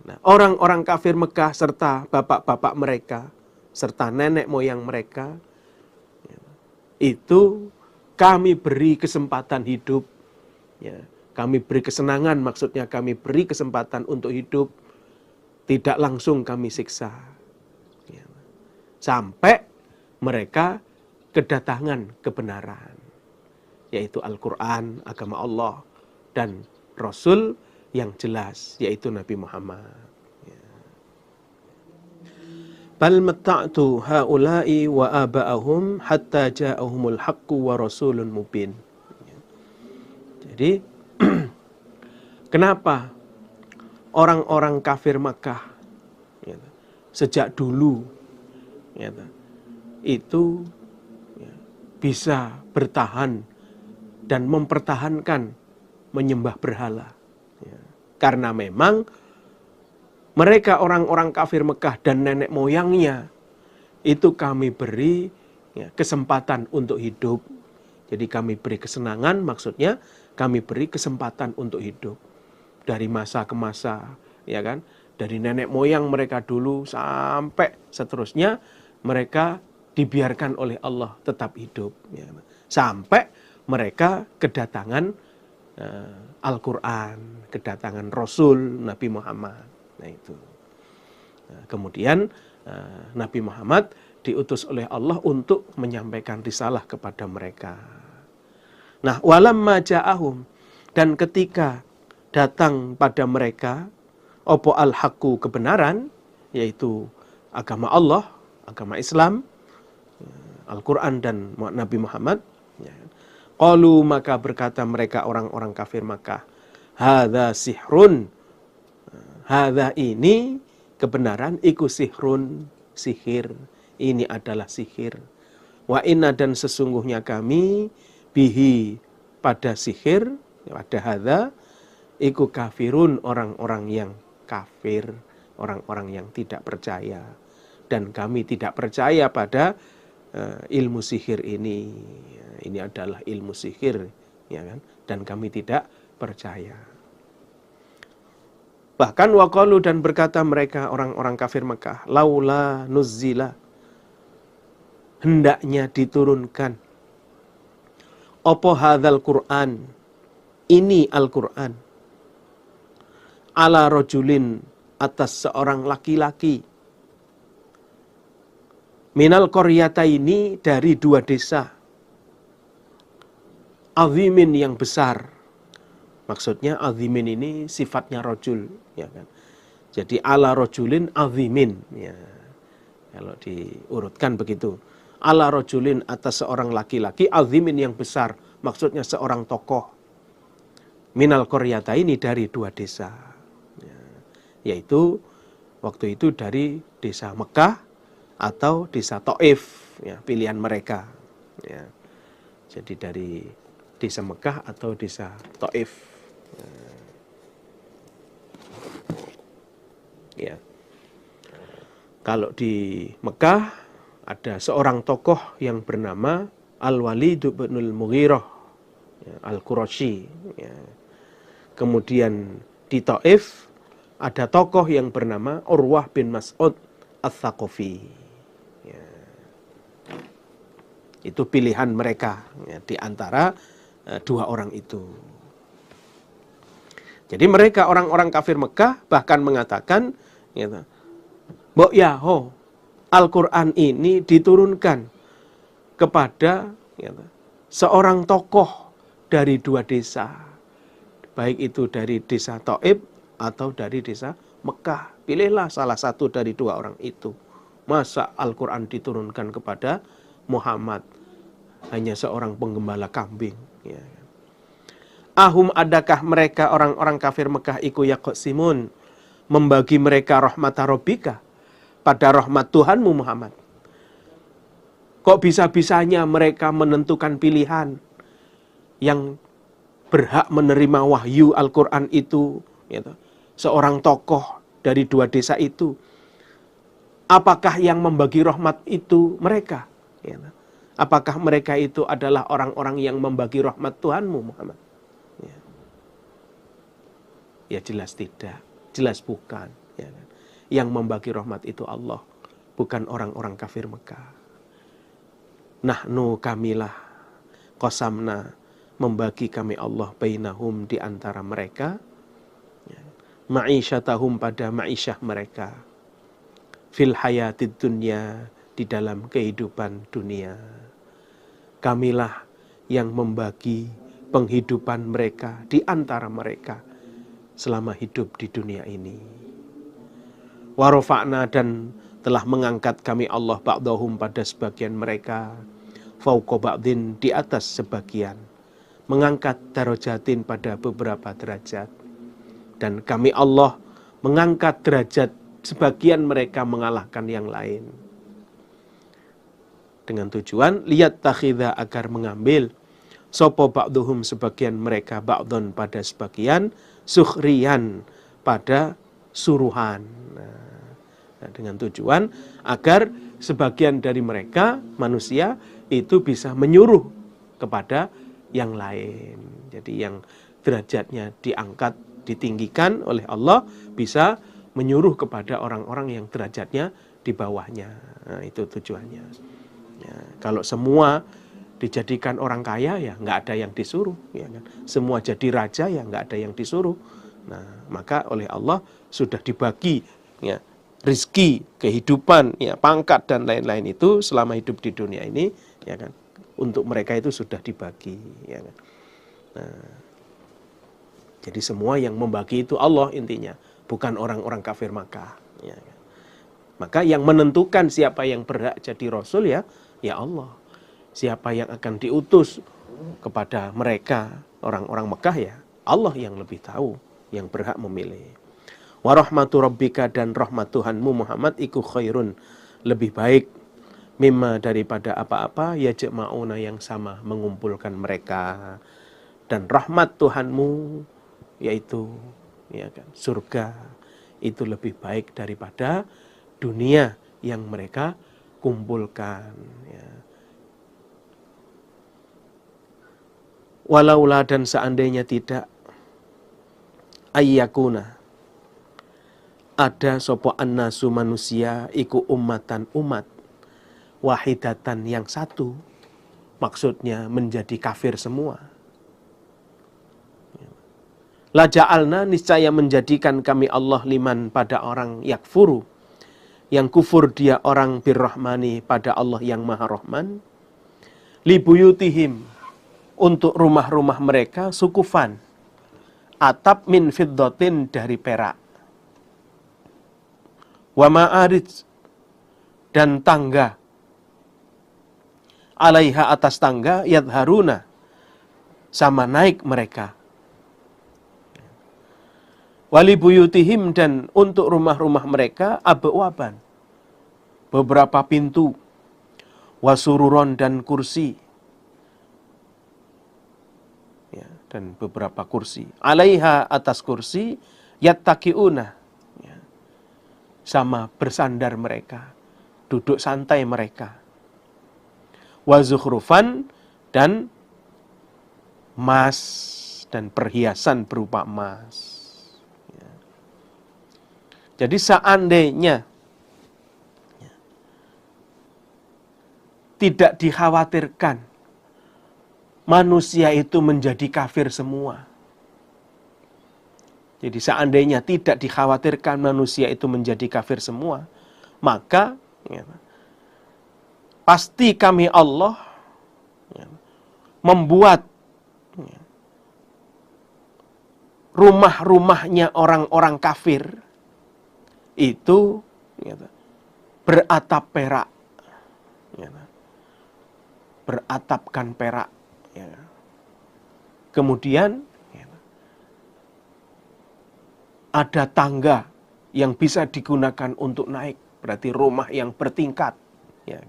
Nah, orang-orang kafir Mekah serta bapak-bapak mereka, serta nenek moyang mereka, itu kami beri kesempatan hidup, ya, kami beri kesenangan, maksudnya kami beri kesempatan untuk hidup, tidak langsung kami siksa. Ya. Sampai mereka kedatangan kebenaran, yaitu Al-Quran, agama Allah, dan Rasul yang jelas, yaitu Nabi Muhammad. Bal matta'tu haula'i wa aba'ahum hatta ja'ahumul haqqu wa rasulun mubin. Jadi, kenapa orang-orang kafir Makkah sejak dulu itu bisa bertahan dan mempertahankan menyembah berhala. Karena memang mereka orang-orang kafir Mekah dan nenek moyangnya itu kami beri kesempatan untuk hidup, Jadi kami beri kesenangan, maksudnya kami beri kesempatan untuk hidup. Dari masa ke masa, ya kan? Dari nenek moyang mereka dulu sampai seterusnya, mereka dibiarkan oleh Allah tetap hidup. Ya. Sampai mereka kedatangan Al-Quran, kedatangan Rasul Nabi Muhammad. Nah itu. Nah, kemudian Nabi Muhammad diutus oleh Allah untuk menyampaikan risalah kepada mereka. Nah, walamma ja'ahum, dan ketika datang pada mereka opo al-haqqu, kebenaran, yaitu agama Allah, agama Islam, Al-Quran dan Nabi Muhammad, qalu, maka berkata mereka orang-orang kafir Makkah, hadza sihrun, hadza ini kebenaran, iku sihrun, sihir, ini adalah sihir. Wa inna, dan sesungguhnya kami, bihi, pada sihir, pada hadza, iku kafirun, orang-orang yang kafir, orang-orang yang tidak percaya. Dan kami tidak percaya pada ilmu sihir ini. Ini adalah ilmu sihir, ya kan? Dan kami tidak percaya. Bahkan waqalu, dan berkata mereka orang-orang kafir Mekah, laula nuzzila, hendaknya diturunkan apa hadzal Qur'an, ini Al-Qur'an, ala rajulin, atas seorang laki-laki, minal qaryataini, dari dua desa, azimin, yang besar. Maksudnya azimin ini sifatnya rajul, ya kan? Jadi ala rajulin azimin, ya. Kalau diurutkan begitu. Ala rajulin, atas seorang laki-laki, azimin, yang besar. Maksudnya seorang tokoh. Minal qaryataini, dari dua desa. Ya. Yaitu waktu itu dari desa Mekah atau desa Taif, ya, pilihan mereka. Ya. Jadi dari desa Mekah atau desa Taif. Ya. Kalau di Mekah ada seorang tokoh yang bernama Al-Walid bin Al-Mughirah, ya, Al-Qurashi. Ya. Kemudian di Taif ada tokoh yang bernama Urwah bin Mas'ud Ats-Tsaqafi. Ya. Itu pilihan mereka, ya, di antara dua orang itu. Jadi mereka orang-orang kafir Mekah bahkan mengatakan, gitu, Mbok Yaho, Al-Quran ini diturunkan kepada, gitu, seorang tokoh dari dua desa. Baik itu dari desa Taif atau dari desa Mekah. Pilihlah salah satu dari dua orang itu. Masa Al-Quran diturunkan kepada Muhammad, hanya seorang penggembala kambing. Ya. Ahum, adakah mereka orang-orang kafir Mekah iku yaqsimun, membagi mereka rahmata rabbika, pada rahmat Tuhanmu Muhammad. Kok bisa-bisanya mereka menentukan pilihan yang berhak menerima wahyu Al-Quran itu, gitu, seorang tokoh dari dua desa itu? Apakah yang membagi rahmat itu mereka? Gitu. Apakah mereka itu adalah orang-orang yang membagi rahmat Tuhanmu Muhammad? Ya jelas tidak, jelas bukan. Ya kan? Yang membagi rahmat itu Allah, bukan orang-orang kafir Mekah. Nahnu, kamilah, qasamna, membagi kami Allah, bainahum, di antara mereka, ya, ma'isyatahum, pada ma'isyah mereka, fil hayatid dunya, di dalam kehidupan dunia. Kamilah yang membagi penghidupan mereka di antara mereka selama hidup di dunia ini. Warofa'na, dan telah mengangkat kami Allah ba'dahum, pada sebagian mereka, fauqa ba'din, di atas sebagian, mengangkat darajatin, pada beberapa derajat. Dan kami Allah mengangkat derajat sebagian mereka, mengalahkan yang lain. Dengan tujuan liyat takhidha, agar mengambil sopo ba'duhum, sebagian mereka, ba'don, pada sebagian, sukhriyan, pada suruhan. Nah, dengan tujuan agar sebagian dari mereka, manusia, itu bisa menyuruh kepada yang lain. Jadi yang derajatnya diangkat, ditinggikan oleh Allah bisa menyuruh kepada orang-orang yang derajatnya di bawahnya. Nah, itu tujuannya. Ya, kalau semua dijadikan orang kaya ya nggak ada yang disuruh, ya kan? Semua jadi raja ya nggak ada yang disuruh. Nah, maka oleh Allah sudah dibagi, ya, rizki, kehidupan, ya, pangkat dan lain-lain itu selama hidup di dunia ini, ya kan? Untuk mereka itu sudah dibagi, ya kan? Nah, jadi semua yang membagi itu Allah intinya, bukan orang-orang kafir Makkah, ya kan? Maka yang menentukan siapa yang berhak jadi rasul ya Allah. Siapa yang akan diutus kepada mereka orang-orang Mekah ya Allah yang lebih tahu, yang berhak memilih. Wa rahmatu rabbika, dan rahmat Tuhanmu Muhammad iku khairun, lebih baik, mimma, daripada apa-apa, yajma'una, yang sama mengumpulkan mereka. Dan rahmat Tuhanmu yaitu, ya kan, surga itu lebih baik daripada dunia yang mereka kumpulkan, ya. Walaula, dan seandainya tidak, ayyakuna, ada sopo annasu manusia, iku ummatan, umat, wahidatan, yang satu, maksudnya menjadi kafir semua. La ja'alna, niscaya menjadikan kami Allah, liman, pada orang, yakfuru, yang kufur dia orang, birrahmani, pada Allah yang maha rahman, libuyutihim, untuk rumah-rumah mereka, sukufan, atap, min fiddatin, dari perak, wa ma'arij, dan tangga, alaiha, atas tangga, yadharuna, sama naik mereka, wali buyutihim, dan untuk rumah-rumah mereka, abwaban, beberapa pintu, wasururon, dan kursi, ya, dan beberapa kursi, alaiha, atas kursi, yattaqiuna, ya, sama bersandar mereka, duduk santai mereka, wazukhrufan, dan emas, dan perhiasan berupa emas. Jadi seandainya tidak dikhawatirkan manusia itu menjadi kafir semua. Jadi seandainya tidak dikhawatirkan manusia itu menjadi kafir semua, maka ya, pasti kami Allah ya, membuat ya, rumah-rumahnya orang-orang kafir itu ya, beratap perak, ya, beratapkan perak, ya. Kemudian ya, ada tangga yang bisa digunakan untuk naik, berarti rumah yang bertingkat, ya.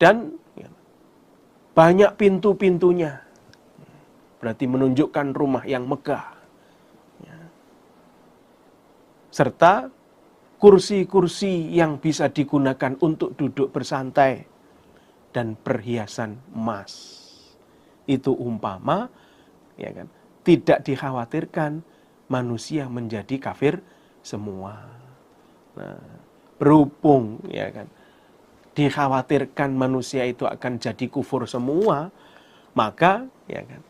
Dan ya, banyak pintu-pintunya, berarti menunjukkan rumah yang megah. Serta kursi-kursi yang bisa digunakan untuk duduk bersantai, dan perhiasan emas. Itu umpama, ya kan, tidak dikhawatirkan manusia menjadi kafir semua. Nah, berhubung, ya kan, dikhawatirkan manusia itu akan jadi kufur semua, maka, ya kan,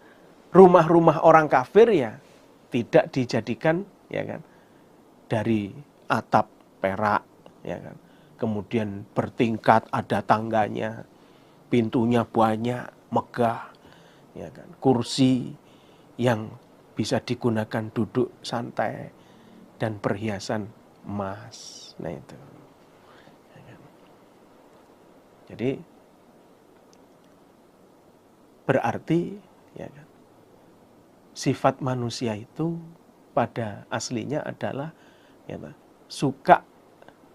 rumah-rumah orang kafir ya tidak dijadikan, ya kan, dari atap perak, ya kan, kemudian bertingkat, ada tangganya, pintunya banyak, megah, ya kan, kursi yang bisa digunakan duduk santai, dan perhiasan emas. Nah itu, ya kan. Jadi berarti, ya kan, sifat manusia itu pada aslinya adalah ya, suka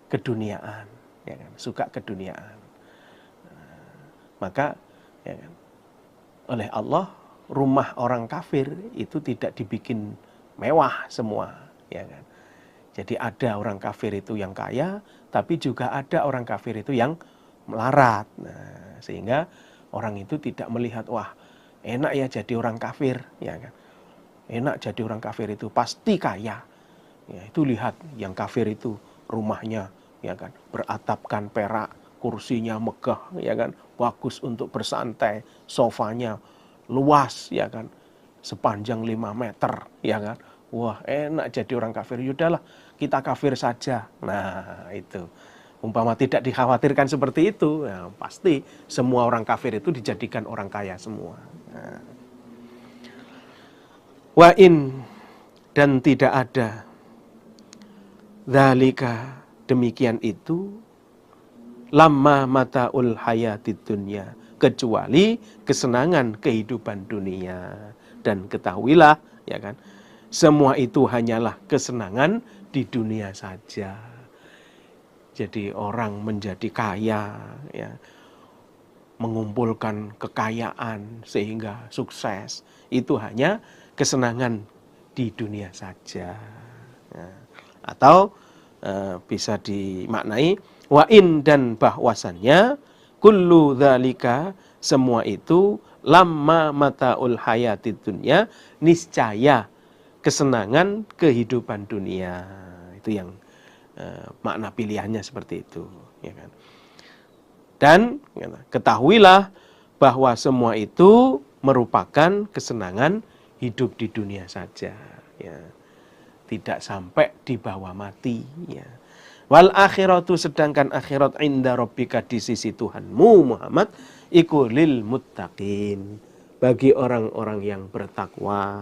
keduniaan, ya kan, suka keduniaan. Maka ya kan, oleh Allah rumah orang kafir itu tidak dibikin mewah semua, ya kan. Jadi ada orang kafir itu yang kaya, tapi juga ada orang kafir itu yang melarat. Nah, sehingga orang itu tidak melihat, wah enak ya jadi orang kafir, ya kan? Enak jadi orang kafir itu pasti kaya. Ya, itu lihat yang kafir itu rumahnya, ya kan, beratapkan perak, kursinya megah, ya kan, bagus untuk bersantai, sofanya luas, ya kan, sepanjang 5 meter, ya kan. Wah enak jadi orang kafir, yaudahlah kita kafir saja. Nah itu, umpama tidak dikhawatirkan seperti itu, ya, pasti semua orang kafir itu dijadikan orang kaya semua. Nah. Wa in, dan tidak ada, dzalika, demikian itu, lamma mataul hayatid dunya, kecuali kesenangan kehidupan dunia. Dan ketahuilah, ya kan, semua itu hanyalah kesenangan di dunia saja. Jadi orang menjadi kaya, ya, mengumpulkan kekayaan sehingga sukses, itu hanya kesenangan di dunia saja. Nah, atau bisa dimaknai wa in, dan bahwasannya kullu dzalika, semua itu, lamma mataul hayatid dunya, niscaya kesenangan kehidupan dunia. Itu yang makna pilihannya seperti itu, ya kan. Dan ketahuilah bahwa semua itu merupakan kesenangan hidup di dunia saja, ya. Tidak sampai dibawa mati, ya. Wal akhiratu, sedangkan akhirat, inda rabbika, di sisi Tuhanmu Muhammad, iku lil muttaqin, bagi orang-orang yang bertakwa.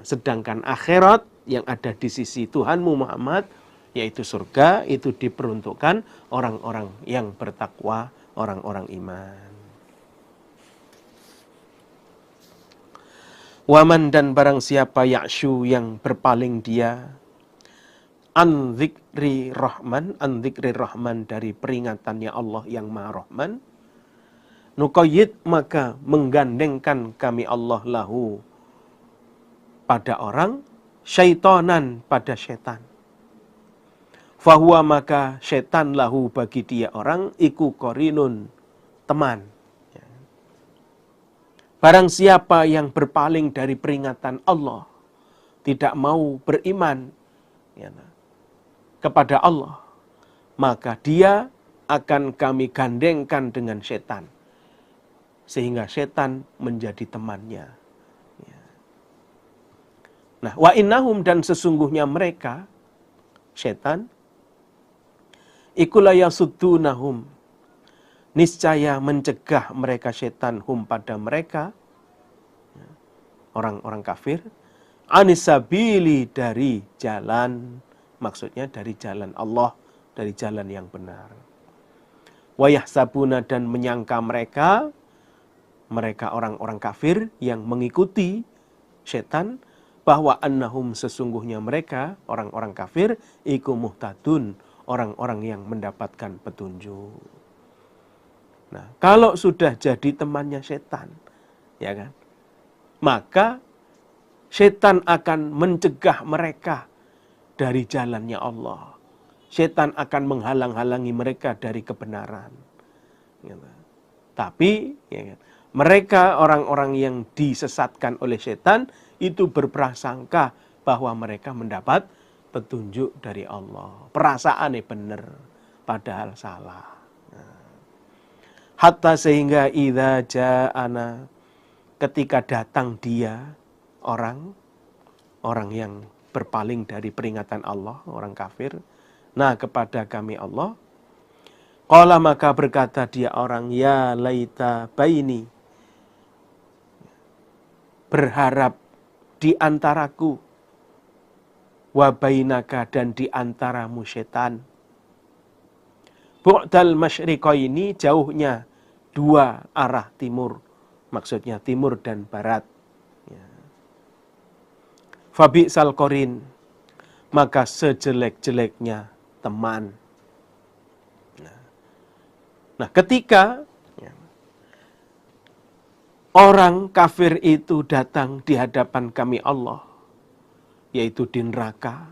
Sedangkan akhirat yang ada di sisi Tuhanmu Muhammad, yaitu surga, itu diperuntukkan orang-orang yang bertakwa, orang-orang iman. Waman, dan barang siapa ya'syu, yang berpaling dia, an dzikri rahman, dari peringatannya Allah yang Maha Rahman, nuqayyid, maka menggandengkan kami Allah lahu, pada orang, syaitanan, pada setan. Fahuwa, maka setan, lahu, bagi dia orang, iku qarinun, teman. Barang siapa yang berpaling dari peringatan Allah, tidak mau beriman, ya, kepada Allah, maka dia akan kami gandengkan dengan setan, sehingga setan menjadi temannya. Nah, wa innahum, dan sesungguhnya mereka, setan, ikula yasuddunahum, niscaya mencegah mereka setan, hum, pada mereka, orang-orang kafir, anisabili, dari jalan, maksudnya dari jalan Allah, dari jalan yang benar. Wa yahsabuna, dan menyangka mereka orang-orang kafir yang mengikuti setan, bahwa annahum, sesungguhnya mereka, orang-orang kafir, iku muhtadun, orang-orang yang mendapatkan petunjuk. Nah, kalau sudah jadi temannya setan, ya kan, maka setan akan mencegah mereka dari jalannya Allah. Setan akan menghalang-halangi mereka dari kebenaran. Gitu. Tapi ya, mereka, orang-orang yang disesatkan oleh setan, itu berprasangka bahwa mereka mendapat petunjuk dari Allah. Perasaannya benar, padahal salah. Hatta, sehingga idza ja'ana, ketika datang dia, orang yang berpaling dari peringatan Allah, orang kafir, nah kepada kami Allah, qala, maka berkata dia orang, ya laita baini, berharap di antaraku, wa bainaka, dan di antaramu setan, bu'dal masyriqaini, jauhnya dua arah timur, maksudnya timur dan barat. Fabi'sal qarin, maka sejelek-jeleknya teman. Nah, ketika orang kafir itu datang di hadapan kami Allah, yaitu di neraka,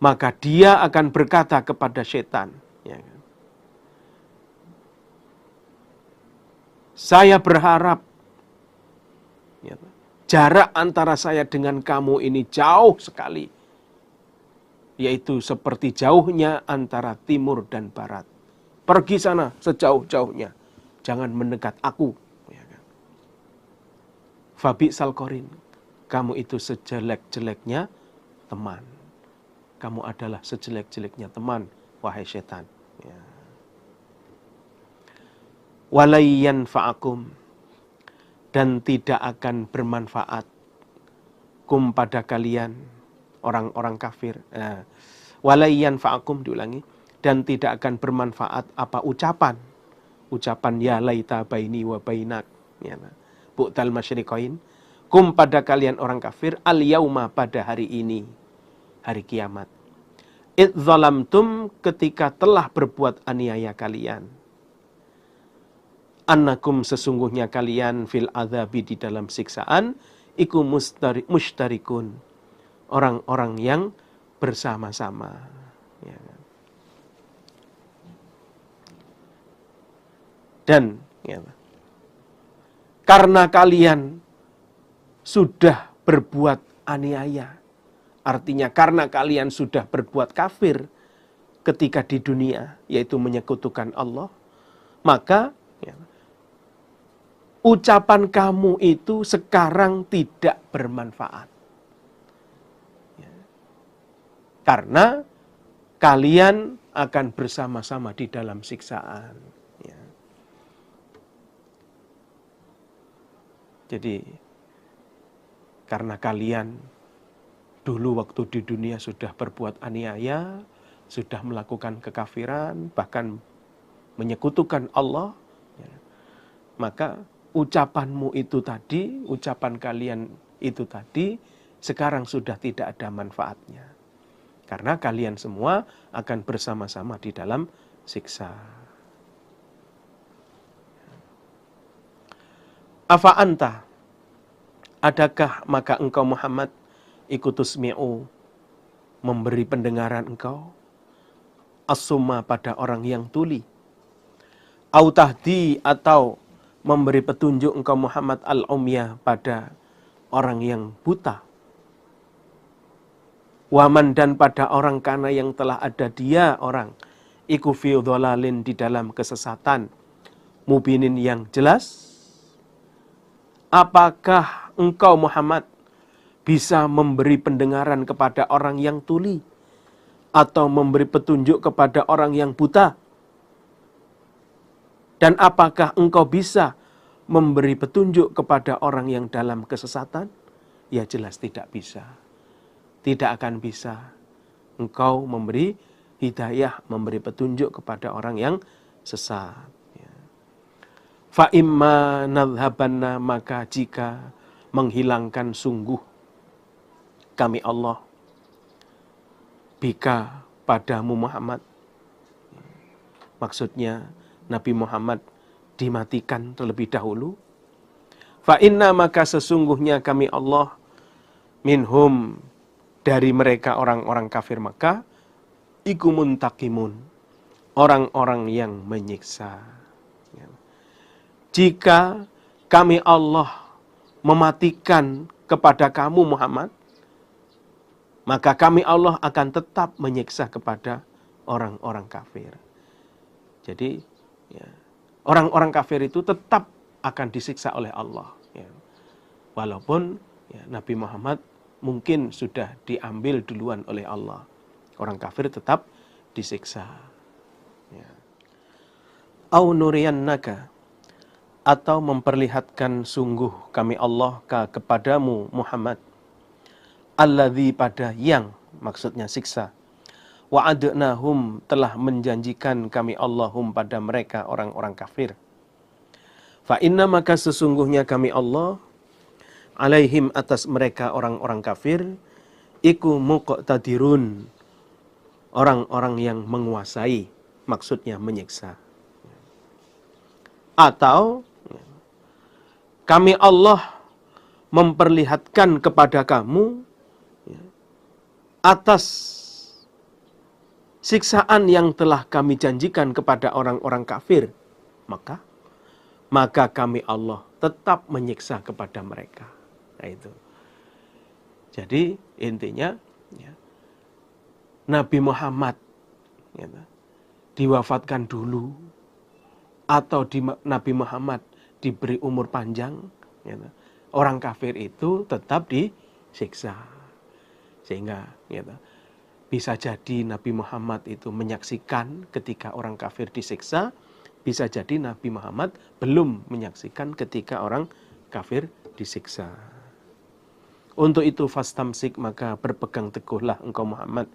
maka dia akan berkata kepada setan, ya kan, Saya berharap ya, jarak antara saya dengan kamu ini jauh sekali, yaitu seperti jauhnya antara timur dan barat. Pergi sana sejauh-jauhnya, jangan mendekat aku. Ya kan? Fabi salkorin, kamu itu sejelek-jeleknya teman. Kamu adalah sejelek-jeleknya teman, wahai setan. Ya. Walayyan fa'akum, dan tidak akan bermanfaat kum pada kalian orang-orang kafir. Walayyan fa'akum, diulangi, dan tidak akan bermanfaat apa ucapan ya laita baini wa bainak, ya, bu'tal masyriqain, kum pada kalian orang kafir, al yauma pada hari ini, hari kiamat, id zalamtum, ketika telah berbuat aniaya kalian, annakum, sesungguhnya kalian, fil adzabi, di dalam siksaan, iku mustarikun, orang-orang yang bersama-sama. Ya. Dan ya, karena kalian sudah berbuat aniaya, artinya karena kalian sudah berbuat kafir ketika di dunia, yaitu menyekutukan Allah, maka ya, ucapan kamu itu sekarang tidak bermanfaat. Ya. Karena kalian akan bersama-sama di dalam siksaan. Ya. Jadi, karena kalian dulu waktu di dunia sudah berbuat aniaya, sudah melakukan kekafiran, bahkan menyekutukan Allah, ya, maka ucapanmu itu tadi, ucapan kalian itu tadi, sekarang sudah tidak ada manfaatnya. Karena kalian semua akan bersama-sama di dalam siksa. Afa anta, adakah maka engkau Muhammad, ikutusmi'u, memberi pendengaran engkau, as-summa, pada orang yang tuli, au tahdi, atau memberi petunjuk engkau Muhammad, al-umya, pada orang yang buta, waman, dan pada orang kana yang telah ada dia orang, iku fi dhalalin, di dalam kesesatan, mubinin, yang jelas. Apakah engkau Muhammad bisa memberi pendengaran kepada orang yang tuli, atau memberi petunjuk kepada orang yang buta? Dan apakah engkau bisa memberi petunjuk kepada orang yang dalam kesesatan? Ya jelas tidak bisa. Tidak akan bisa engkau memberi hidayah, memberi petunjuk kepada orang yang sesat. Ya. Fa imma nadhabanna, maka jika menghilangkan sungguh kami Allah, bika, padamu Muhammad. Maksudnya Nabi Muhammad dimatikan terlebih dahulu. Fa inna, maka sesungguhnya kami Allah, minhum, dari mereka orang-orang kafir Makkah, iku muntakimun, orang-orang yang menyiksa. Jika kami Allah mematikan kepada kamu Muhammad, maka kami Allah akan tetap menyiksa kepada orang-orang kafir. Jadi ya, orang-orang kafir itu tetap akan disiksa oleh Allah. Ya. Walaupun ya, Nabi Muhammad mungkin sudah diambil duluan oleh Allah, orang kafir tetap disiksa. Ya. Au nuriyannaka, atau memperlihatkan sungguh kami Allah kepadamu Muhammad, alladzi, pada yang, maksudnya siksa, wa'adnahum, telah menjanjikan kami Allahum pada mereka orang-orang kafir. Fa inna, maka sesungguhnya kami Allah, alaihim, atas mereka orang-orang kafir, iku muqtadirun, orang-orang yang menguasai, maksudnya menyiksa. Atau kami Allah memperlihatkan kepada kamu atas siksaan yang telah kami janjikan kepada orang-orang kafir. maka kami Allah tetap menyiksa kepada mereka. Nah itu. Jadi intinya ya, Nabi Muhammad ya, diwafatkan dulu atau Nabi Muhammad diberi umur panjang, ya, orang kafir itu tetap disiksa. Sehingga ya, bisa jadi Nabi Muhammad itu menyaksikan ketika orang kafir disiksa, bisa jadi Nabi Muhammad belum menyaksikan ketika orang kafir disiksa. Untuk itu fastamsik, maka berpegang teguhlah engkau Muhammad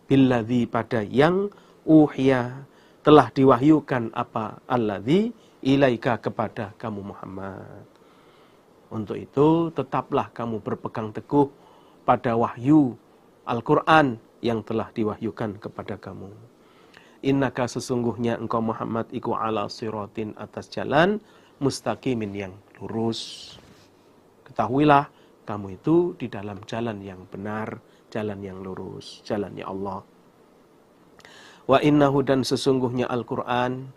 billadzi, pada yang uhya, telah diwahyukan apa, alladzi ilaika, kepada kamu Muhammad. Untuk itu tetaplah kamu berpegang teguh pada wahyu Al-Quran yang telah diwahyukan kepada kamu. Innaka, sesungguhnya engkau Muhammad iku ala siratin, atas jalan mustaqimin, yang lurus. Ketahuilah kamu itu di dalam jalan yang benar, jalan yang lurus, jalannya Allah. Wa innahu, dan sesungguhnya Al-Quran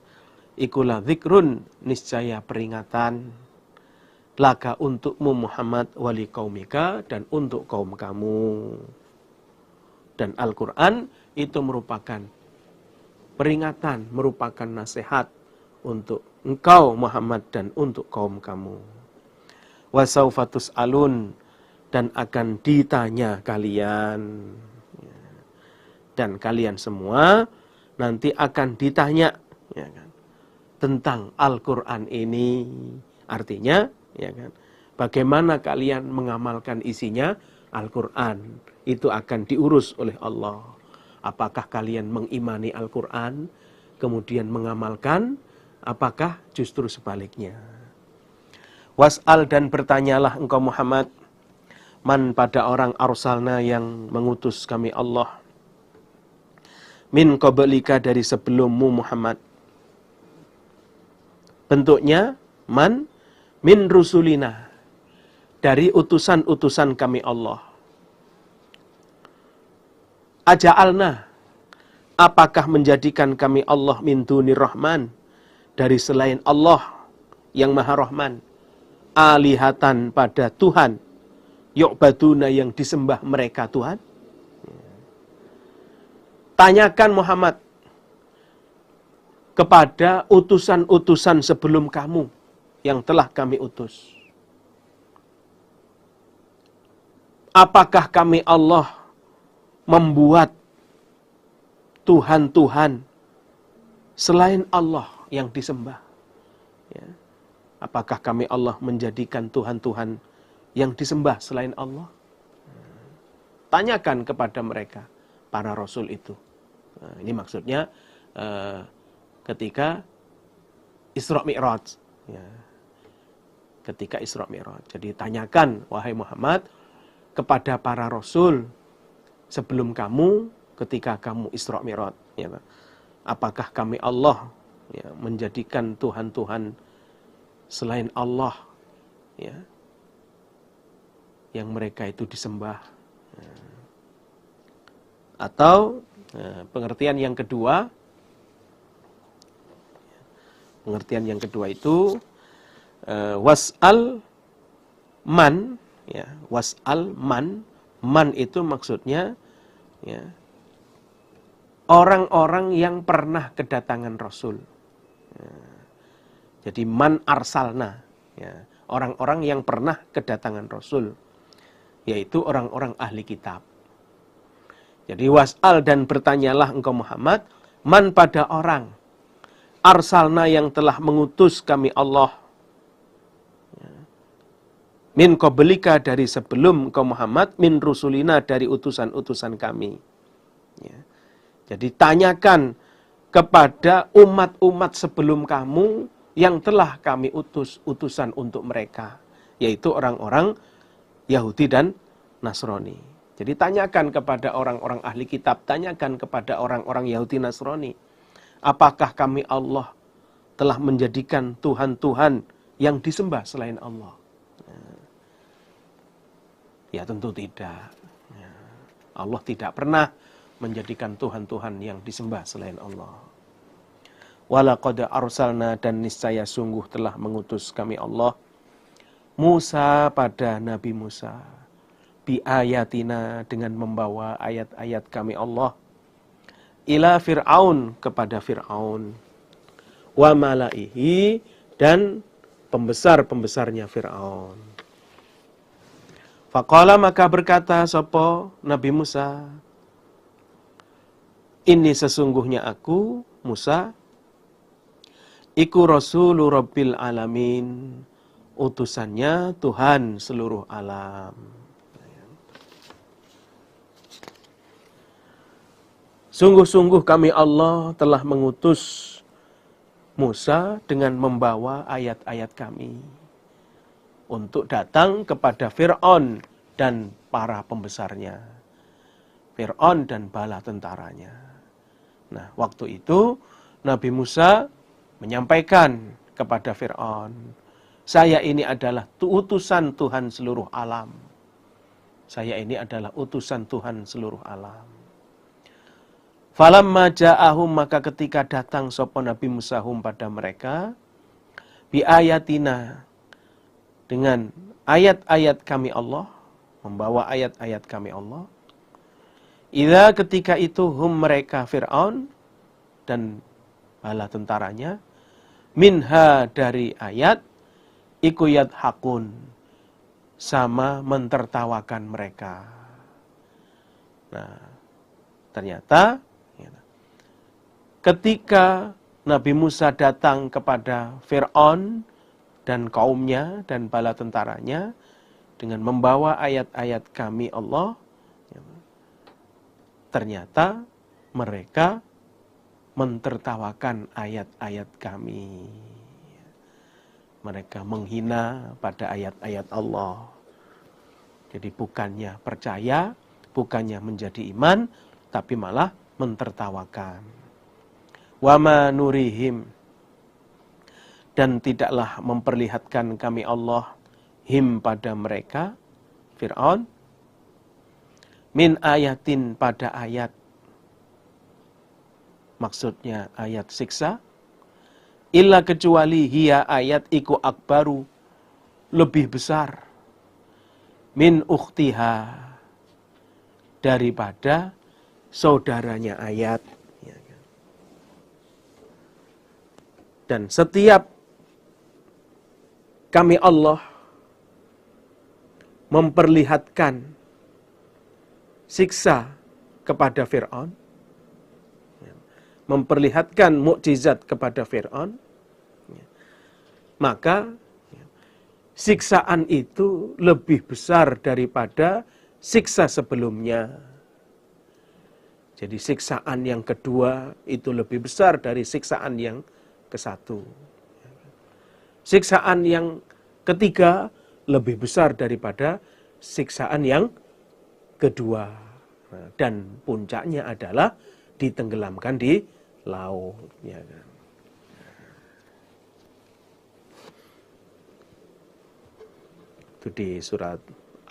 ikulah zikrun, niscaya peringatan, laka, untukmu Muhammad, wali kaumika, dan untuk kaum kamu. Dan Al-Quran itu merupakan peringatan, merupakan nasihat untuk engkau Muhammad dan untuk kaum kamu. Wasaufa tus'alun, dan akan ditanya kalian. Dan kalian semua nanti akan ditanya, ya kan, tentang Al-Quran ini. Artinya, ya kan, bagaimana kalian mengamalkan isinya Al-Quran. Itu akan diurus oleh Allah. Apakah kalian mengimani Al-Quran, kemudian mengamalkan, apakah justru sebaliknya. Was'al, dan bertanyalah engkau Muhammad, man, pada orang arsalna, yang mengutus kami Allah, min qablika, dari sebelummu Muhammad. Bentuknya man, min rusulina, dari utusan-utusan kami Allah. Aja'alna, apakah menjadikan kami Allah min dunir rahman, dari selain Allah yang maha rahman, alihatan, pada Tuhan, yu'baduna, yang disembah mereka Tuhan. Tanyakan Muhammad kepada utusan-utusan sebelum kamu yang telah kami utus. Apakah kami Allah membuat Tuhan-Tuhan selain Allah yang disembah? Ya. Apakah kami Allah menjadikan Tuhan-Tuhan yang disembah selain Allah? Tanyakan kepada mereka, para Rasul itu. Nah, ini maksudnya ketika Isra Mi'raj. Ya. Ketika Isra Mi'raj. Jadi tanyakan, wahai Muhammad, kepada para Rasul sebelum kamu, ketika kamu Isra Mi'raj. Ya. Apakah kami Allah, ya, menjadikan Tuhan-Tuhan selain Allah, ya, yang mereka itu disembah. Atau pengertian yang kedua itu was'al man, ya, was'al man itu maksudnya, ya, orang-orang yang pernah kedatangan Rasul. Ya. Jadi man arsalna, ya, orang-orang yang pernah kedatangan Rasul, yaitu orang-orang ahli kitab. Jadi was'al, dan bertanyalah engkau Muhammad, man, pada orang arsalna, yang telah mengutus kami Allah, min qablika, dari sebelum engkau Muhammad, min rusulina, dari utusan-utusan kami. Ya. Jadi tanyakan kepada umat-umat sebelum kamu yang telah kami utus utusan untuk mereka, yaitu orang-orang Yahudi dan Nasrani. Jadi tanyakan kepada orang-orang ahli kitab, tanyakan kepada orang-orang Yahudi Nasrani, apakah kami Allah telah menjadikan Tuhan-Tuhan yang disembah selain Allah? Ya tentu tidak. Allah tidak pernah menjadikan Tuhan-Tuhan yang disembah selain Allah. Walaqad arsalna, dan niscaya sungguh telah mengutus kami Allah Musa pada Nabi Musa bi ayatina, dengan membawa ayat-ayat kami Allah ila Fir'aun, kepada Fir'aun wa malaihi, dan pembesar-pembesarnya Fir'aun. Faqala, maka berkata sapa Nabi Musa, ini sesungguhnya aku Musa iku rasulu rabbil alamin, utusannya Tuhan seluruh alam. Sungguh-sungguh kami Allah telah mengutus Musa dengan membawa ayat-ayat kami untuk datang kepada Fir'aun dan para pembesarnya, Fir'aun dan bala tentaranya. Nah, waktu itu Nabi Musa menyampaikan kepada Fir'aun, saya ini adalah utusan Tuhan seluruh alam. Saya ini adalah utusan Tuhan seluruh alam. Falamma ja'ahum, maka ketika datang sapa Nabi Musa hum pada mereka, bi ayatina, dengan ayat-ayat kami Allah, membawa ayat-ayat kami Allah. Idza, ketika itu hum, mereka Fir'aun dan bala tentaranya, minha, dari ayat, iku yadhakun, sama mentertawakan mereka. Nah, ternyata ketika Nabi Musa datang kepada Fir'aun dan kaumnya dan bala tentaranya dengan membawa ayat-ayat kami Allah, ternyata mereka mentertawakan ayat-ayat kami. Mereka menghina pada ayat-ayat Allah. Jadi bukannya percaya, bukannya menjadi iman, tapi malah mentertawakan. Wa ma nurihim, dan tidaklah memperlihatkan kami Allah him, pada mereka Fir'aun, min ayatin, pada ayat, maksudnya ayat siksa, illa, kecuali hiya, ayat iku akbaru, lebih besar, min ukhtiha, daripada saudaranya ayat. Dan setiap kami Allah memperlihatkan siksa kepada Fir'aun, memperlihatkan mukjizat kepada Fir'aun, maka siksaan itu lebih besar daripada siksa sebelumnya. Jadi siksaan yang kedua itu lebih besar dari siksaan yang ke-1. Siksaan yang ketiga lebih besar daripada siksaan yang kedua. Nah, dan puncaknya adalah ditenggelamkan di laut. Ya kan? Itu di surat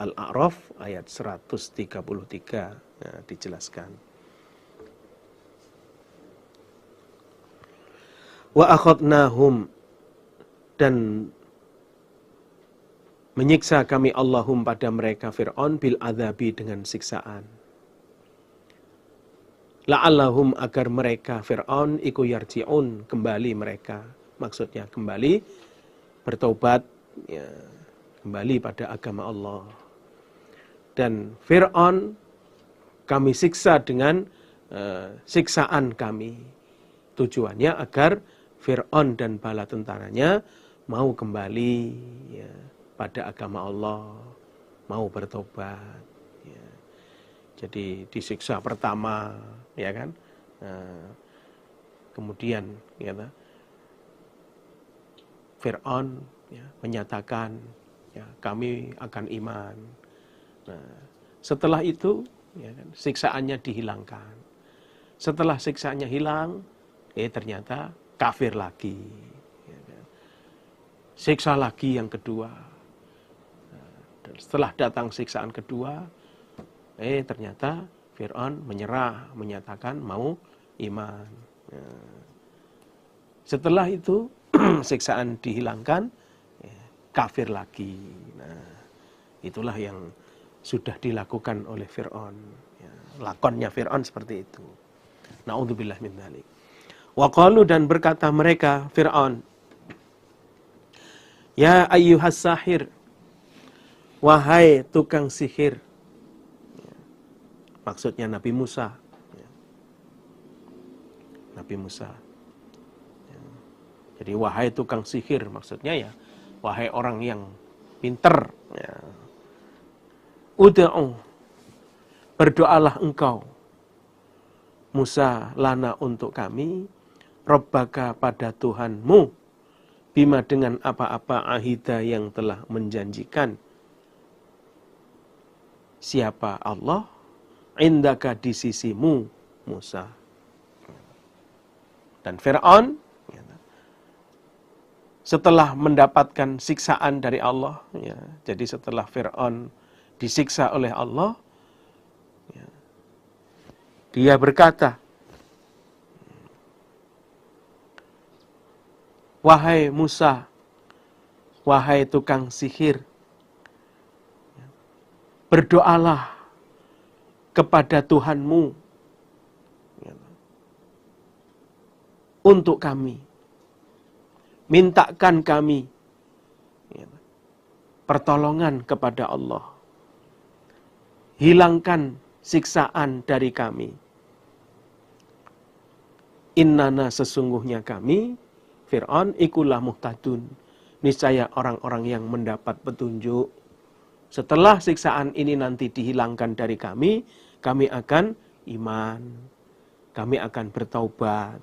Al-A'raf ayat 133 dijelaskan. Wa akhadnahum, dan menyiksa kami Allahum pada mereka Fir'aun bil adzabi, dengan siksaan. La'allahum, agar mereka Fir'aun iku yarji'un, kembali mereka, maksudnya kembali bertobat, ya, kembali pada agama Allah. Dan Fir'aun kami siksa dengan siksaan kami. Tujuannya agar Fir'aun dan bala tentaranya mau kembali, ya, pada agama Allah, mau bertobat. Ya. Jadi disiksa pertama, ya kan? Kemudian, ya, Fir'aun, ya, menyatakan, ya, kami akan iman. Nah, setelah itu, ya kan, siksaannya dihilangkan. Setelah siksaannya hilang, ternyata kafir lagi. Ya kan. Siksa lagi yang kedua. Dan setelah datang siksaan kedua, ternyata Fir'aun menyerah, menyatakan mau iman. Ya. Setelah itu siksaan dihilangkan, kafir lagi. Nah, itulah yang sudah dilakukan oleh Fir'aun. Ya, lakonnya Fir'aun seperti itu. Na'udzubillah min dzalik. Wa qalu, dan berkata mereka Fir'aun, ya ayyuhas sahir, wahai tukang sihir. Maksudnya Nabi Musa. Nabi Musa. Jadi wahai tukang sihir, maksudnya ya wahai orang yang pinter. Ya. Ud'u, berdoalah engkau, Musa, lana untuk kami, Rabbaka, pada Tuhanmu, bima, dengan apa-apa, ahida, yang telah menjanjikan. Siapa? Allah. Indaka, di sisimu, Musa. Dan Fir'aun setelah mendapatkan siksaan dari Allah, ya, jadi setelah Fir'aun disiksa oleh Allah, ya, dia berkata, wahai Musa, wahai tukang sihir, berdoalah kepada Tuhanmu, ya, untuk kami. Mintakan kami, ya, pertolongan kepada Allah. Hilangkan siksaan dari kami. Innana, sesungguhnya kami, Fir'aun, ikulah muhtadun, niscaya orang-orang yang mendapat petunjuk. Setelah siksaan ini nanti dihilangkan dari kami akan iman, kami akan bertaubat.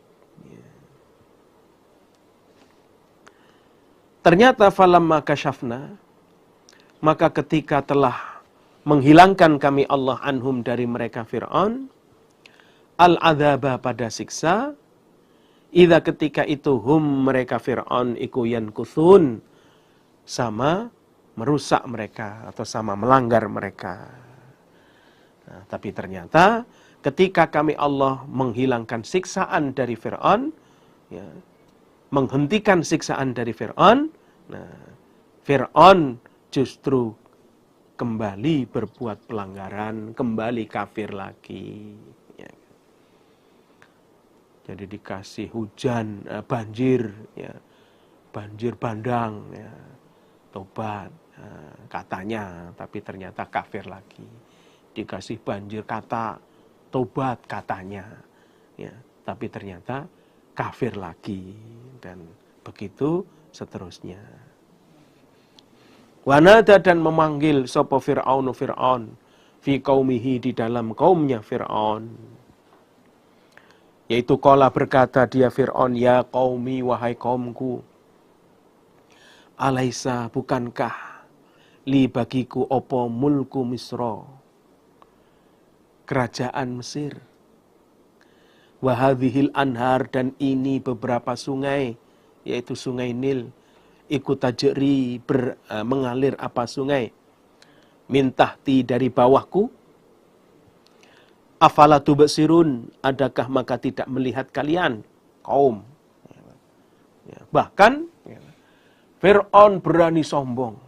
Ternyata falamma kasyafna, maka ketika telah menghilangkan kami Allah anhum, dari mereka Fir'aun, al-adzaba, pada siksa, idza, ketika itu, hum, mereka Fir'aun, iku yankuthun, sama merusak mereka atau sama melanggar mereka. Nah, tapi ternyata ketika kami Allah menghilangkan siksaan dari Fir'aun, ya, menghentikan siksaan dari Fir'aun, nah, Fir'aun justru kembali berbuat pelanggaran, kembali kafir lagi. Ya. Jadi dikasih hujan, banjir, ya, banjir bandang, ya, tobat, katanya, tapi ternyata kafir lagi. Dikasih banjir kata, tobat, katanya, ya, tapi ternyata kafir lagi, dan begitu seterusnya. Wanada, dan memanggil sapa Fir'aunu Fir'aun, fi qaumihi, di dalam kaumnya Fir'aun. Yaitu qala, berkata dia Fir'aun, ya qaumi, wahai kaumku, alaisa, bukankah li, bagiku, opo mulku Misra, kerajaan Mesir, wahadhil anhar, dan ini beberapa sungai, yaitu sungai Nil, ikut tajri, mengalir apa sungai, mintahti, dari bawahku, afala tubsirun, adakah maka tidak melihat kalian, kaum. Ya, bahkan ya, Fir'aun berani sombong,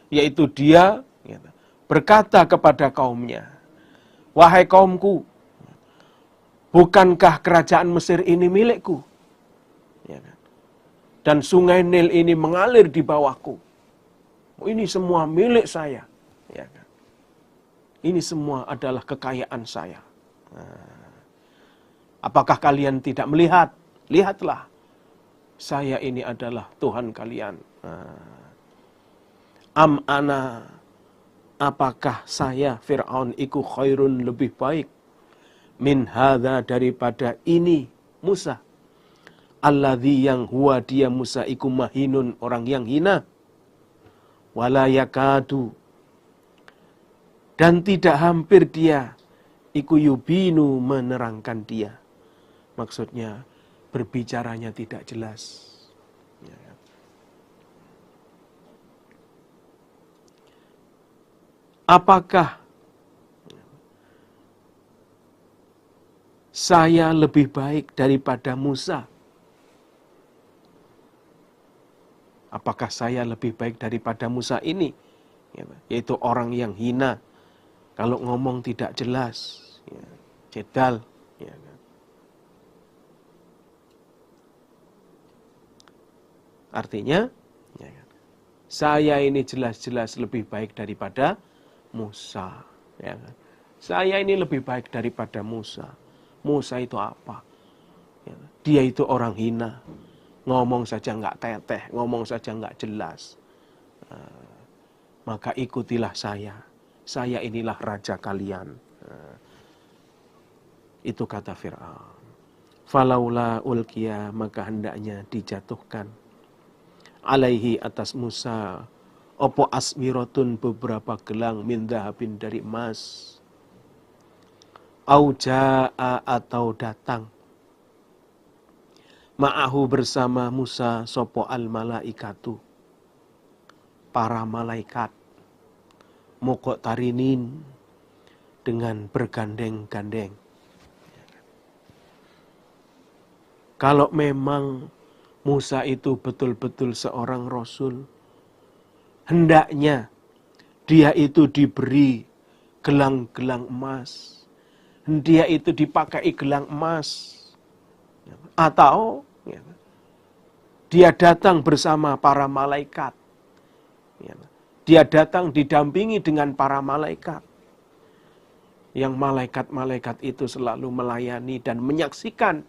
yaitu dia ya, berkata kepada kaumnya, wahai kaumku, bukankah kerajaan Mesir ini milikku? Ya, dan sungai Nil ini mengalir di bawahku. Ini semua milik saya. Ya, ini semua adalah kekayaan saya. Nah, apakah kalian tidak melihat? Lihatlah, saya ini adalah Tuhan kalian. Am ana, apakah saya Fir'aun iku khairun, lebih baik, min hadza, daripada ini Musa, alladzi, yang huwa, dia Musa iku mahinun, orang yang hina, wala yakadu, dan tidak hampir dia, iku yubinu, menerangkan dia. Maksudnya berbicaranya tidak jelas. Apakah saya lebih baik daripada Musa? Apakah saya lebih baik daripada Musa ini? Yaitu orang yang hina, kalau ngomong tidak jelas, ya, jedal. Ya, kan? Artinya, ya, kan? Saya ini jelas-jelas lebih baik daripada Musa. Ya, kan? Saya ini lebih baik daripada Musa. Musa itu apa? Ya, dia itu orang hina. Ngomong saja nggak teteh, ngomong saja nggak jelas. Maka ikutilah saya. Saya inilah raja kalian. Itu kata Fir'aun. Falaula ulkiya, maka hendaknya dijatuhkan alaihi atas Musa opo aswiratun, beberapa gelang min dhahabin, dari emas. Au jaa, atau datang ma'ahu, bersama Musa, sopo al malaikatu, para malaikat, mokok tarinin, dengan bergandeng-gandeng. Kalau memang Musa itu betul-betul seorang Rasul, hendaknya dia itu diberi gelang-gelang emas. Dia itu dipakai gelang emas. Atau dia datang bersama para malaikat. Dia datang didampingi dengan para malaikat. Yang malaikat-malaikat itu selalu melayani dan menyaksikan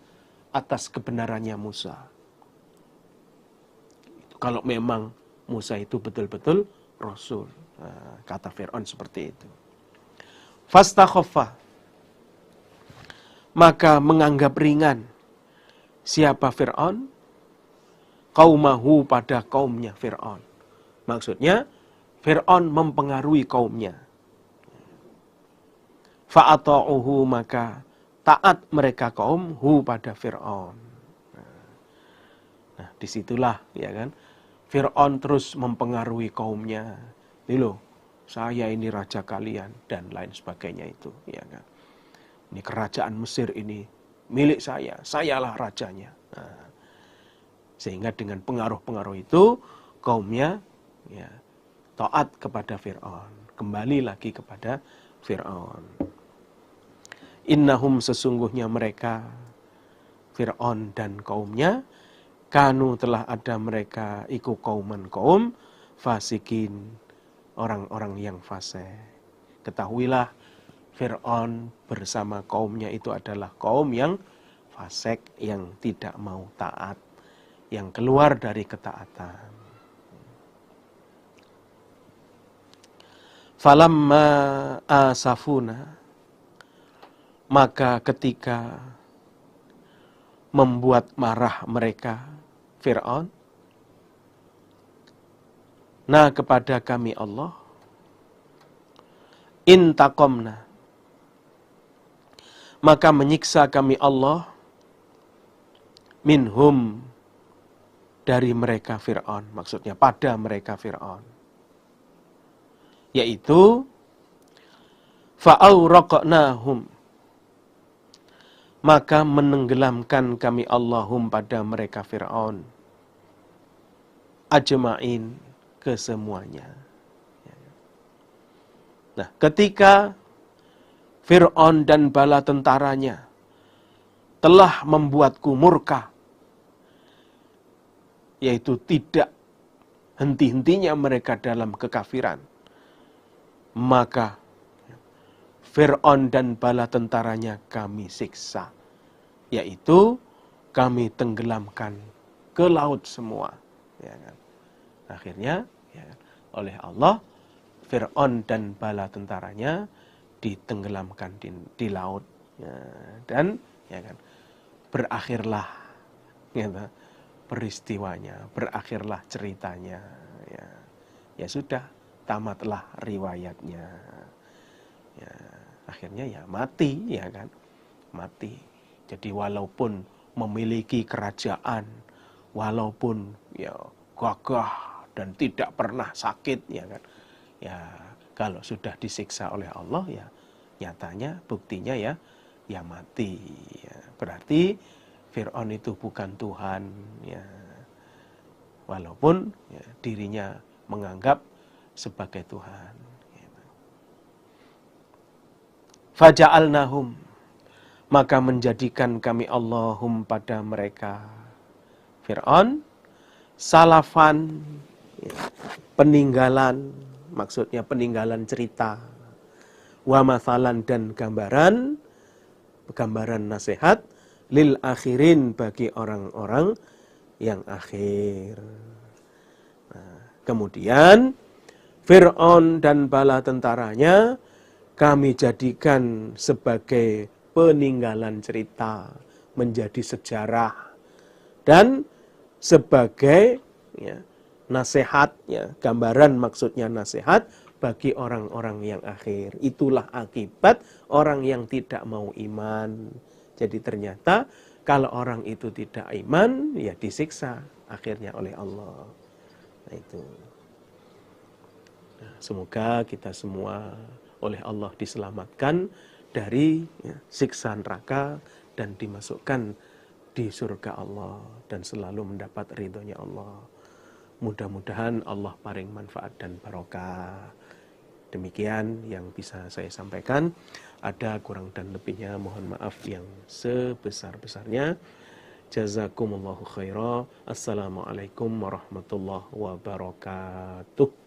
atas kebenarannya Musa. Kalau memang Musa itu betul-betul Rasul. Kata Fir'aun seperti itu. Fastakhaffa, maka menganggap ringan siapa Fir'aun? Qaumahu, pada kaumnya Fir'aun. Maksudnya Fir'aun mempengaruhi kaumnya. Fa'ata'uhu, maka taat mereka kaum hu, pada Fir'aun. Nah, disitulah ya kan, Fir'aun terus mempengaruhi kaumnya. Ini loh, saya ini raja kalian, dan lain sebagainya itu, ya kan. Ini kerajaan Mesir ini milik saya, sayalah rajanya. Nah, sehingga dengan pengaruh-pengaruh itu kaumnya ya taat kepada Fir'aun, kembali lagi kepada Fir'aun. Innahum, sesungguhnya mereka Fir'aun dan kaumnya, kanu, telah ada mereka, iku kauman, kaum fasikin, orang-orang yang fasik. Ketahuilah Fir'aun bersama kaumnya itu adalah kaum yang fasik, yang tidak mau taat, yang keluar dari ketaatan. Falamma asafuna, maka ketika membuat marah mereka Fir'aun, nah kepada kami Allah, intaqomna, maka menyiksa kami Allah, minhum, dari mereka Fir'aun, maksudnya pada mereka Fir'aun, yaitu fa'auraqnahum, maka menenggelamkan kami Allahum, pada mereka Fir'aun, ajma'in, kesemuanya. Nah, ketika Fir'aun dan bala tentaranya telah membuatku murka, yaitu tidak henti-hentinya mereka dalam kekafiran, maka Fir'aun dan bala tentaranya kami siksa, yaitu kami tenggelamkan ke laut semua. Ya kan? Akhirnya ya kan, oleh Allah, Fir'aun dan bala tentaranya ditenggelamkan di laut. Ya, dan ya kan, berakhirlah ya, peristiwanya, berakhirlah ceritanya. Ya sudah, tamatlah riwayatnya. Ya, akhirnya ya mati, ya kan, mati. Jadi walaupun memiliki kerajaan, walaupun ya gagah dan tidak pernah sakit, ya kan, ya kalau sudah disiksa oleh Allah, ya nyatanya buktinya ya mati. Ya, berarti Fir'aun itu bukan Tuhan, ya. walaupun ya, dirinya menganggap sebagai Tuhan. Faja'alnahum, maka menjadikan kami Allahum pada mereka Fir'aun salafan, ya, peninggalan, maksudnya peninggalan cerita, wa mathalan, dan gambaran nasihat, lil akhirin, bagi orang-orang yang akhir. Nah, kemudian Fir'aun dan bala tentaranya kami jadikan sebagai peninggalan cerita, menjadi sejarah, dan sebagai ya, nasihat, ya, gambaran maksudnya nasihat bagi orang-orang yang akhir. Itulah akibat orang yang tidak mau iman. Jadi ternyata kalau orang itu tidak iman, ya disiksa akhirnya oleh Allah. Nah itu. Nah, semoga kita semua oleh Allah diselamatkan dari ya, siksa neraka dan dimasukkan di surga Allah dan selalu mendapat ridhonya Allah. Mudah-mudahan Allah paling manfaat dan barokah. Demikian yang bisa saya sampaikan. Ada kurang dan lebihnya mohon maaf yang sebesar-besarnya. Jazakumullahu khairan. Assalamualaikum warahmatullahi wabarakatuh.